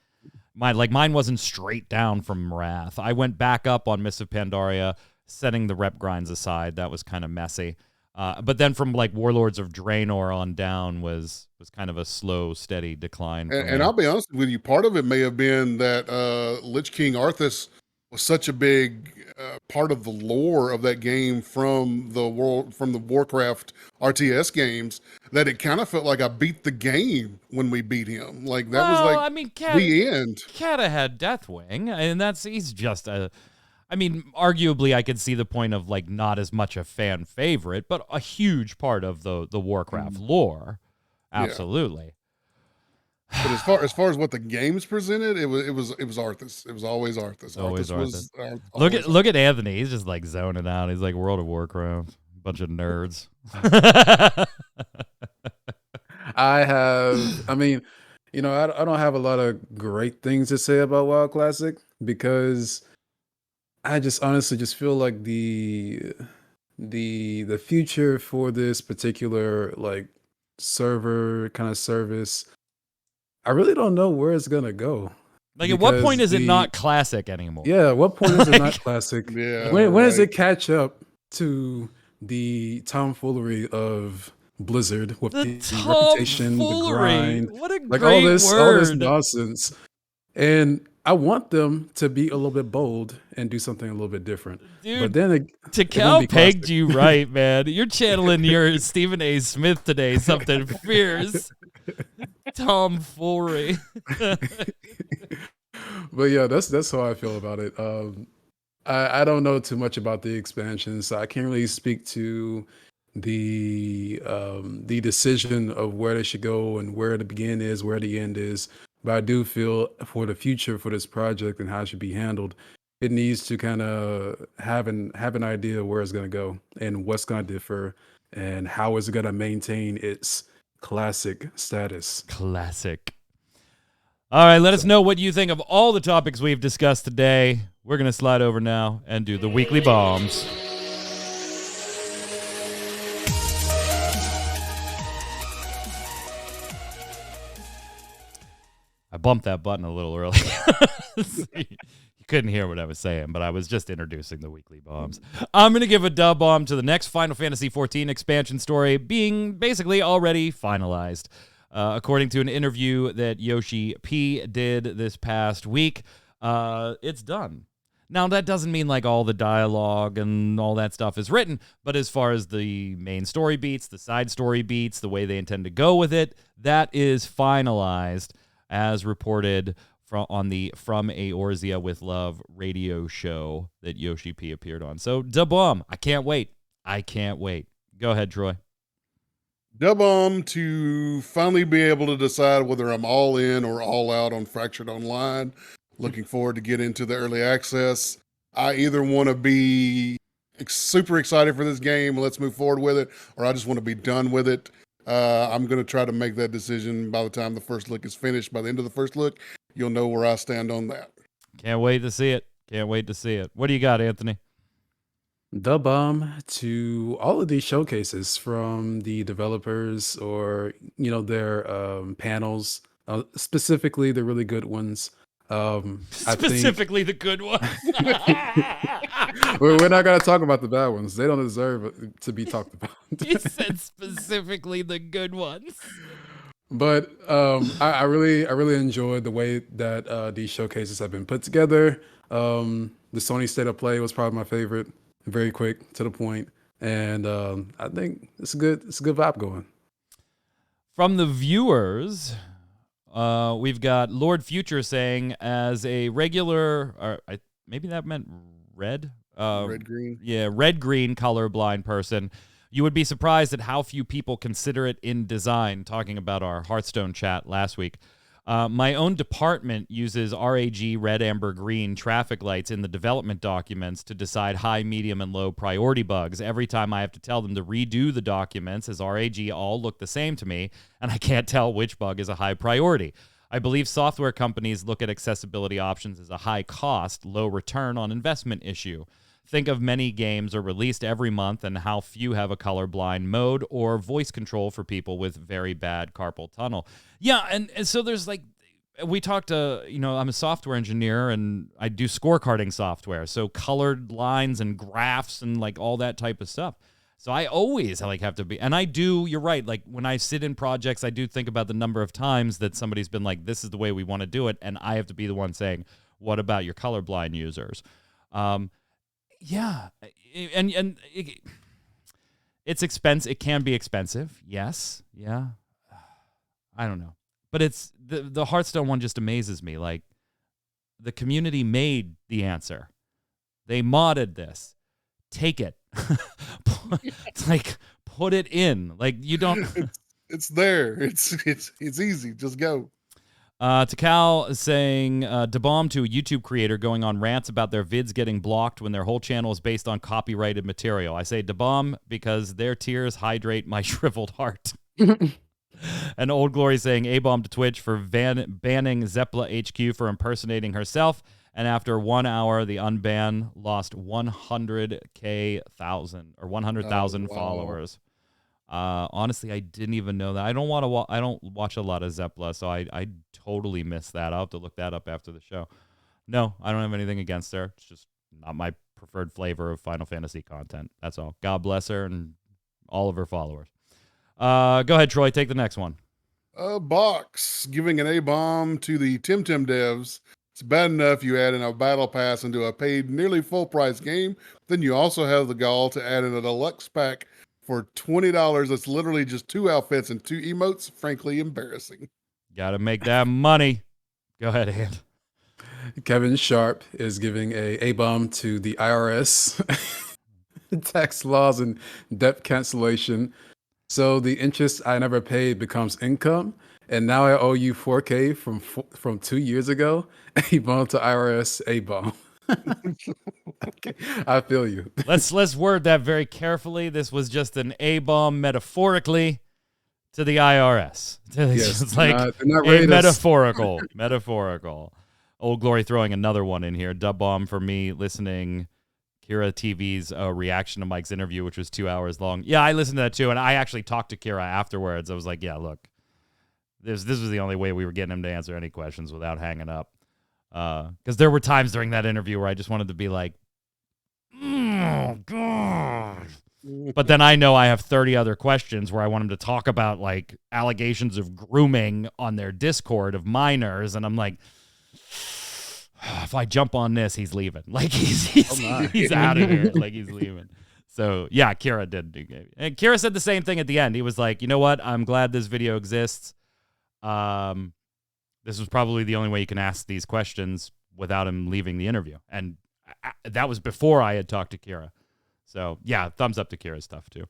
Mine wasn't straight down from Wrath. I went back up on Mists of Pandaria, setting the rep grinds aside. That was kind of messy. But then from like Warlords of Draenor on down was kind of a slow, steady decline. And I'll be honest with you, part of it may have been that Lich King Arthas was such a big part of the lore of that game from the Warcraft RTS games that it kind of felt like I beat the game when we beat him. Like that was like the end. Kata had Deathwing, and he's just a. I mean, arguably, I could see the point of like not as much a fan favorite, but a huge part of the Warcraft lore. Absolutely. Yeah. But as far as what the games presented, it was Arthas. It was always Arthas. Always Arthas. Look at Anthony. He's just like zoning out. He's like World of Warcraft. Bunch of nerds. I mean, I don't have a lot of great things to say about WoW Classic because I just honestly just feel like the future for this particular like server kind of service, I really don't know where it's gonna go. Like, at what point is it not classic anymore? Yeah, at what point is it not classic? Yeah, when does it catch up to the tomfoolery of Blizzard with the reputation, the grind, what a like great all this word. nonsense? And I want them to be a little bit bold and do something a little bit different. Dude, but then Takao pegged you right, man. You're channeling your Stephen A. Smith today, something fierce. Tomfoolery. But yeah, that's how I feel about it. I don't know too much about the expansion, so I can't really speak to the decision of where they should go and where the begin is, where the end is. But I do feel for the future for this project and how it should be handled, it needs to kind of have an idea of where it's going to go and what's going to differ and how it's going to maintain its classic status. Classic. All right, let us know what you think of all the topics we've discussed today. We're going to slide over now and do the weekly bombs. I bumped that button a little early. You couldn't hear what I was saying, but I was just introducing the weekly bombs. I'm going to give a dub bomb to the next Final Fantasy XIV expansion story being basically already finalized. According to an interview that Yoshi P did this past week, it's done. Now, that doesn't mean like all the dialogue and all that stuff is written, but as far as the main story beats, the side story beats, the way they intend to go with it, that is finalized as reported on the From Eorzea with Love radio show that Yoshi P appeared on. So, da-bum. I can't wait. Go ahead, Troy. Da-bum to finally be able to decide whether I'm all in or all out on Fractured Online. Looking forward to get into the early access. I either want to be super excited for this game, let's move forward with it, or I just want to be done with it. I'm going to try to make that decision by the time the first look is finished. By the end of the first look, you'll know where I stand on that. Can't wait to see it. What do you got, Anthony? The bomb to all of these showcases from the developers or, their panels, specifically the really good ones. Specifically the good ones. We're not going to talk about the bad ones. They don't deserve to be talked about. You said specifically the good ones. But I really enjoyed the way that these showcases have been put together. The Sony State of Play was probably my favorite. Very quick, to the point, and I think it's a good vibe going. From the viewers, we've got Lord Future saying, as a regular, or maybe that meant red, red-green. Yeah, red-green colorblind person. You would be surprised at how few people consider it in design. Talking about our Hearthstone chat last week. My own department uses ArcheAge red, amber, green traffic lights in the development documents to decide high, medium, and low priority bugs. Every time I have to tell them to redo the documents, as ArcheAge all look the same to me, and I can't tell which bug is a high priority. I believe software companies look at accessibility options as a high cost, low return on investment issue. Think of many games are released every month and how few have a colorblind mode or voice control for people with very bad carpal tunnel. Yeah, and so there's like, we talked to, I'm a software engineer and I do scorecarding software. So colored lines and graphs and like all that type of stuff. So I always like have to be, and I do, you're right. Like when I sit in projects, I do think about the number of times that somebody's been like, this is the way we want to do it. And I have to be the one saying, what about your colorblind users? Yeah. And it's expensive. It can be expensive. Yes. Yeah. I don't know. But it's the Hearthstone one just amazes me. Like the community made the answer. They modded this. Take it. It's like put it in. Like you don't. It's there. It's easy. Just go. Takal saying DeBomb to a YouTube creator going on rants about their vids getting blocked when their whole channel is based on copyrighted material. I say DeBomb because their tears hydrate my shriveled heart. And Old Glory saying A-bomb to Twitch for banning Zepla HQ for impersonating herself. And after 1 hour, the unban lost 100,000 followers. Honestly, I didn't even know that. I don't watch a lot of Zepla, so I totally missed that. I'll have to look that up after the show. No, I don't have anything against her. It's just not my preferred flavor of Final Fantasy content. That's all. God bless her and all of her followers. Go ahead, Troy. Take the next one. Box giving an A-bomb to the Temtem devs. It's bad enough you add in a battle pass into a paid nearly full price game. Then you also have the gall to add in a deluxe pack for $20. That's literally just 2 outfits and 2 emotes. Frankly, embarrassing. Got to make that money. Go ahead, Ant. Kevin Sharp is giving a bomb to the IRS, tax laws and debt cancellation. So the interest I never paid becomes income, and now I owe you $4K from 2 years ago. A bomb to IRS, a bomb. Okay, I feel you. Let's word that very carefully. This was just an A-bomb metaphorically to the IRS. Yes, It's like not a metaphorical. Old Glory throwing another one in here. Dub bomb for me listening Kira TV's reaction to Mike's interview, which was 2 hours long. Yeah, I listened to that too, and I actually talked to Kira afterwards. I was like, yeah, look, this was the only way we were getting him to answer any questions without hanging up. Because there were times during that interview where I just wanted to be like, oh, God. But then I know I have 30 other questions where I want him to talk about like allegations of grooming on their Discord of minors, and I'm like, if I jump on this, he's leaving. Like he's out of here. Like he's leaving. So yeah, Kira did do good. And Kira said the same thing at the end. He was like, you know what? I'm glad this video exists. This was probably the only way you can ask these questions without him leaving the interview. And that was before I had talked to Kira. So yeah, thumbs up to Kira's stuff too.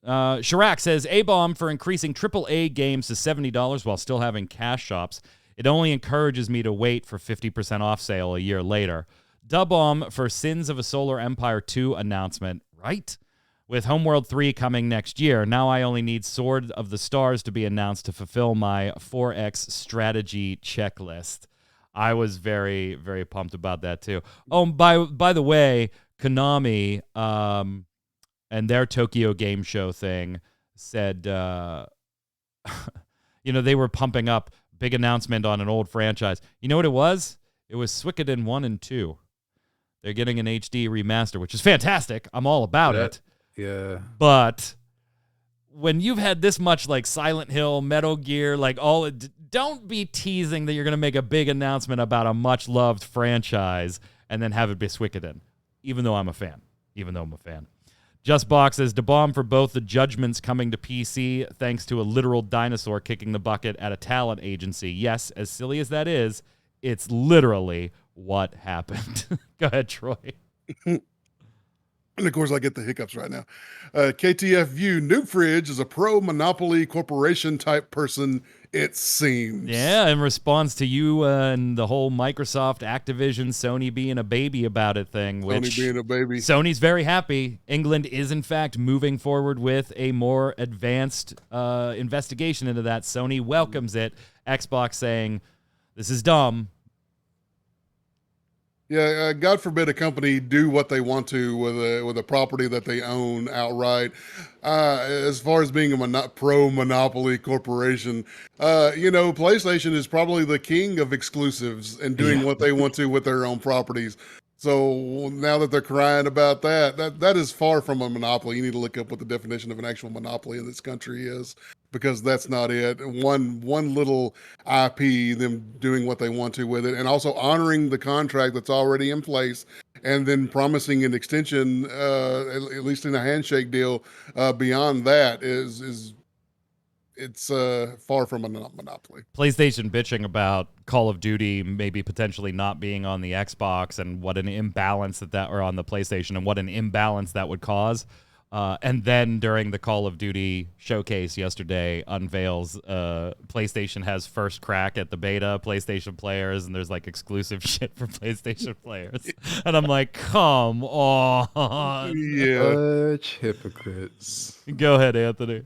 Chirac says, A-bomb for increasing AAA games to $70 while still having cash shops. It only encourages me to wait for 50% off sale a year later. Dub-bomb for Sins of a Solar Empire 2 announcement, right? With Homeworld 3 coming next year, now I only need Sword of the Stars to be announced to fulfill my 4X strategy checklist. I was very, very pumped about that too. Oh, by the way, Konami and their Tokyo Game Show thing said, they were pumping up big announcement on an old franchise. You know what it was? It was Suikoden 1 and 2. They're getting an HD remaster, which is fantastic. I'm all about it. Yeah. But when you've had this much like Silent Hill, Metal Gear, like don't be teasing that you're going to make a big announcement about a much-loved franchise and then have it be Suikoden, even though I'm a fan. Just Box says, DeBomb for both the judgments coming to PC thanks to a literal dinosaur kicking the bucket at a talent agency. Yes, as silly as that is, it's literally what happened. Go ahead, Troy. And of course, I get the hiccups right now. KTF View, Noob Fridge is a pro-monopoly corporation type person, it seems. Yeah, in response to you and the whole Microsoft, Activision, Sony being a baby about it thing. Sony being a baby. Sony's very happy. England is, in fact, moving forward with a more advanced investigation into that. Sony welcomes it. Xbox saying, this is dumb. Yeah, God forbid a company do what they want to with a property that they own outright. As far as being a pro monopoly corporation, PlayStation is probably the king of exclusives and doing Yeah. what they want to with their own properties. So now that they're crying about that is far from a monopoly. You need to look up what the definition of an actual monopoly in this country is, because that's not it. One little IP, them doing what they want to with it, and also honoring the contract that's already in place, and then promising an extension, at least in a handshake deal. Beyond that is it's far from a monopoly. PlayStation bitching about Call of Duty maybe potentially not being on the Xbox and what an imbalance or on the PlayStation and what an imbalance that would cause. And then during the Call of Duty showcase yesterday, unveils PlayStation has first crack at the beta PlayStation players, and there's like exclusive shit for PlayStation players. And I'm like, come on. Yeah. Such hypocrites. Go ahead, Anthony.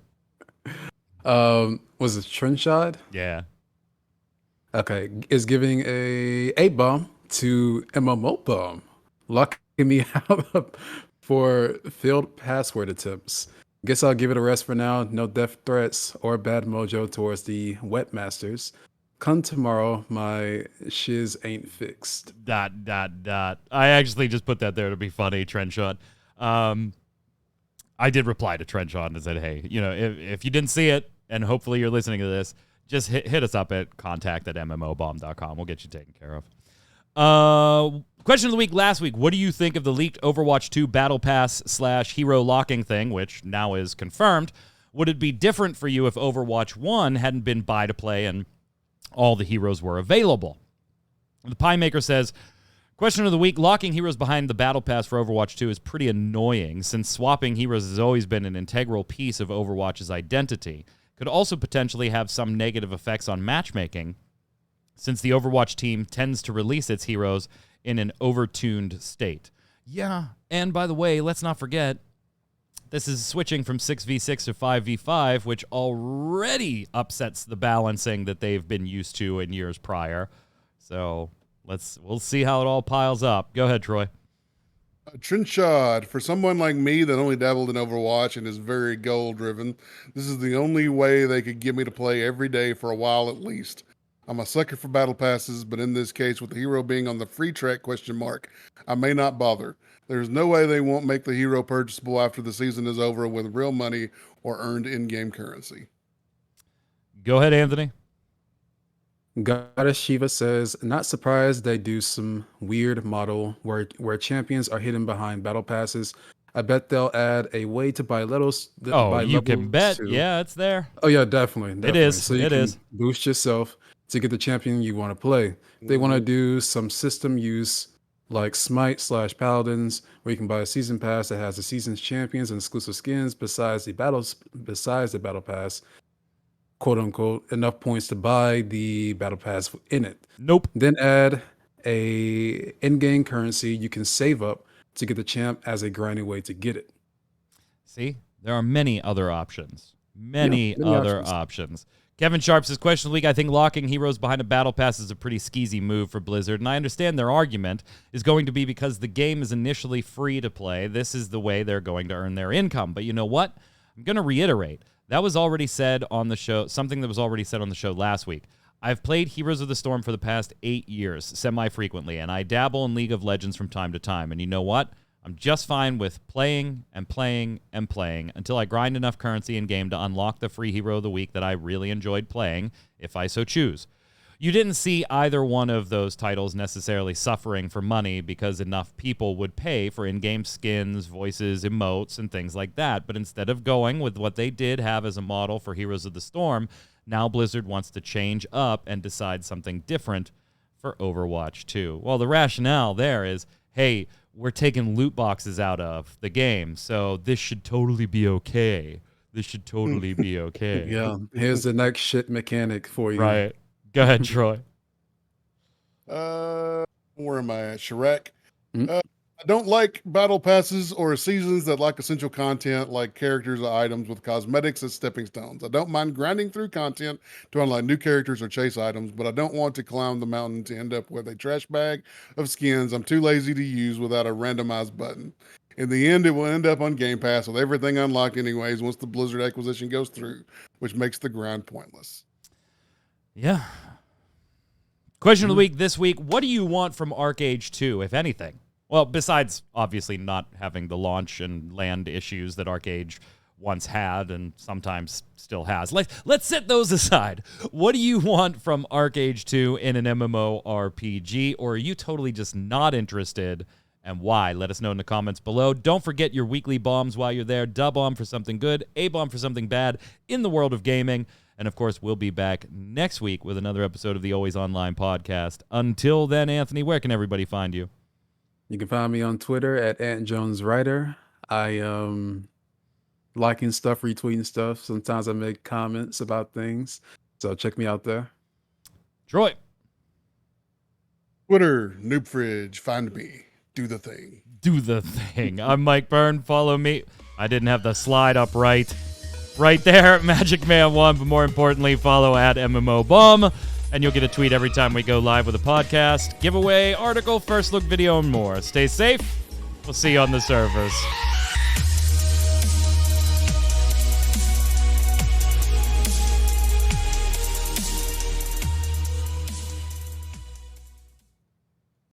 Was it Trenchard? Yeah. Okay, is giving a bomb to MMO bomb, locking me out for failed password attempts. Guess I'll give it a rest for now. No death threats or bad mojo towards the webmasters. Come tomorrow, my shiz ain't fixed. ... I actually just put that there to be funny, Trenchard. I did reply to Trenchard and said, hey, if you didn't see it, and hopefully you're listening to this, just hit us up at contact@mmobomb.com. We'll get you taken care of. Question of the week last week. What do you think of the leaked Overwatch 2 Battle Pass / hero locking thing, which now is confirmed? Would it be different for you if Overwatch 1 hadn't been buy to play and all the heroes were available? The Pie Maker says, question of the week, locking heroes behind the Battle Pass for Overwatch 2 is pretty annoying, since swapping heroes has always been an integral piece of Overwatch's identity. Could also potentially have some negative effects on matchmaking, since the Overwatch team tends to release its heroes in an overtuned state. Yeah, and by the way, let's not forget, this is switching from 6v6 to 5v5, which already upsets the balancing that they've been used to in years prior. So we'll see how it all piles up. Go ahead, Troy. Trenchard, for someone like me that only dabbled in Overwatch and is very goal driven, this is the only way they could get me to play every day for a while at least. I'm a sucker for battle passes, but in this case, with the hero being on the free track ? I may not bother. There's no way they won't make the hero purchasable after the season is over with real money or earned in-game currency. Go ahead, Anthony. Goddess Shiva says, not surprised they do some weird model where champions are hidden behind battle passes. I bet they'll add a way to buy levels. You can bet. Too. Yeah, it's there. Oh yeah, definitely. It is. So you can boost yourself to get the champion you want to play. They want to do some system use like Smite / Paladins, where you can buy a season pass that has the season's champions and exclusive skins besides the battle pass. Quote unquote, enough points to buy the battle pass in it. Nope. Then add a in-game currency you can save up to get the champ as a grinding way to get it. See, there are many other options. Many other options. Kevin Sharp says, question of the week, I think locking heroes behind a battle pass is a pretty skeezy move for Blizzard, and I understand their argument is going to be because the game is initially free to play. This is the way they're going to earn their income. But you know what? I'm going to reiterate. That was already said on the show, something that was already said on the show last week. I've played Heroes of the Storm for the past 8 years, semi-frequently, and I dabble in League of Legends from time to time. And you know what? I'm just fine with playing and playing and playing until I grind enough currency in-game to unlock the free hero of the week that I really enjoyed playing, if I so choose. You didn't see either one of those titles necessarily suffering for money because enough people would pay for in-game skins, voices, emotes, and things like that. But instead of going with what they did have as a model for Heroes of the Storm, now Blizzard wants to change up and decide something different for Overwatch 2. Well, the rationale there is, hey, we're taking loot boxes out of the game, so this should totally be okay. This should totally be okay. Yeah, here's the next shit mechanic for you. Right. Go ahead, Troy. Where am I at? Shrek. I don't like battle passes or seasons that lack essential content like characters or items with cosmetics as stepping stones. I don't mind grinding through content to unlock new characters or chase items, but I don't want to climb the mountain to end up with a trash bag of skins I'm too lazy to use without a randomized button. In the end, it will end up on Game Pass with everything unlocked anyways once the Blizzard acquisition goes through, which makes the grind pointless. Yeah. Question of the week this week, what do you want from ArcheAge 2, if anything? Well, besides obviously not having the launch and land issues that ArcheAge once had and sometimes still has. Let's set those aside. What do you want from ArcheAge 2 in an MMORPG, or are you totally just not interested, and why? Let us know in the comments below. Don't forget your weekly bombs while you're there. Da bomb for something good, A bomb for something bad in the world of gaming. And, of course, we'll be back next week with another episode of the Always Online podcast. Until then, Anthony, where can everybody find you? You can find me on Twitter at AntJonesWriter. I liking stuff, retweeting stuff. Sometimes I make comments about things. So check me out there. Troy. Twitter, Noob Fridge, find me. Do the thing. Do the thing. I'm Mike Byrne. Follow me. I didn't have the slide up right there, magicman1. But more importantly, follow at MMOBomb. And you'll get a tweet every time we go live with a podcast, giveaway, article, first look video, and more. Stay safe. We'll see you on the servers.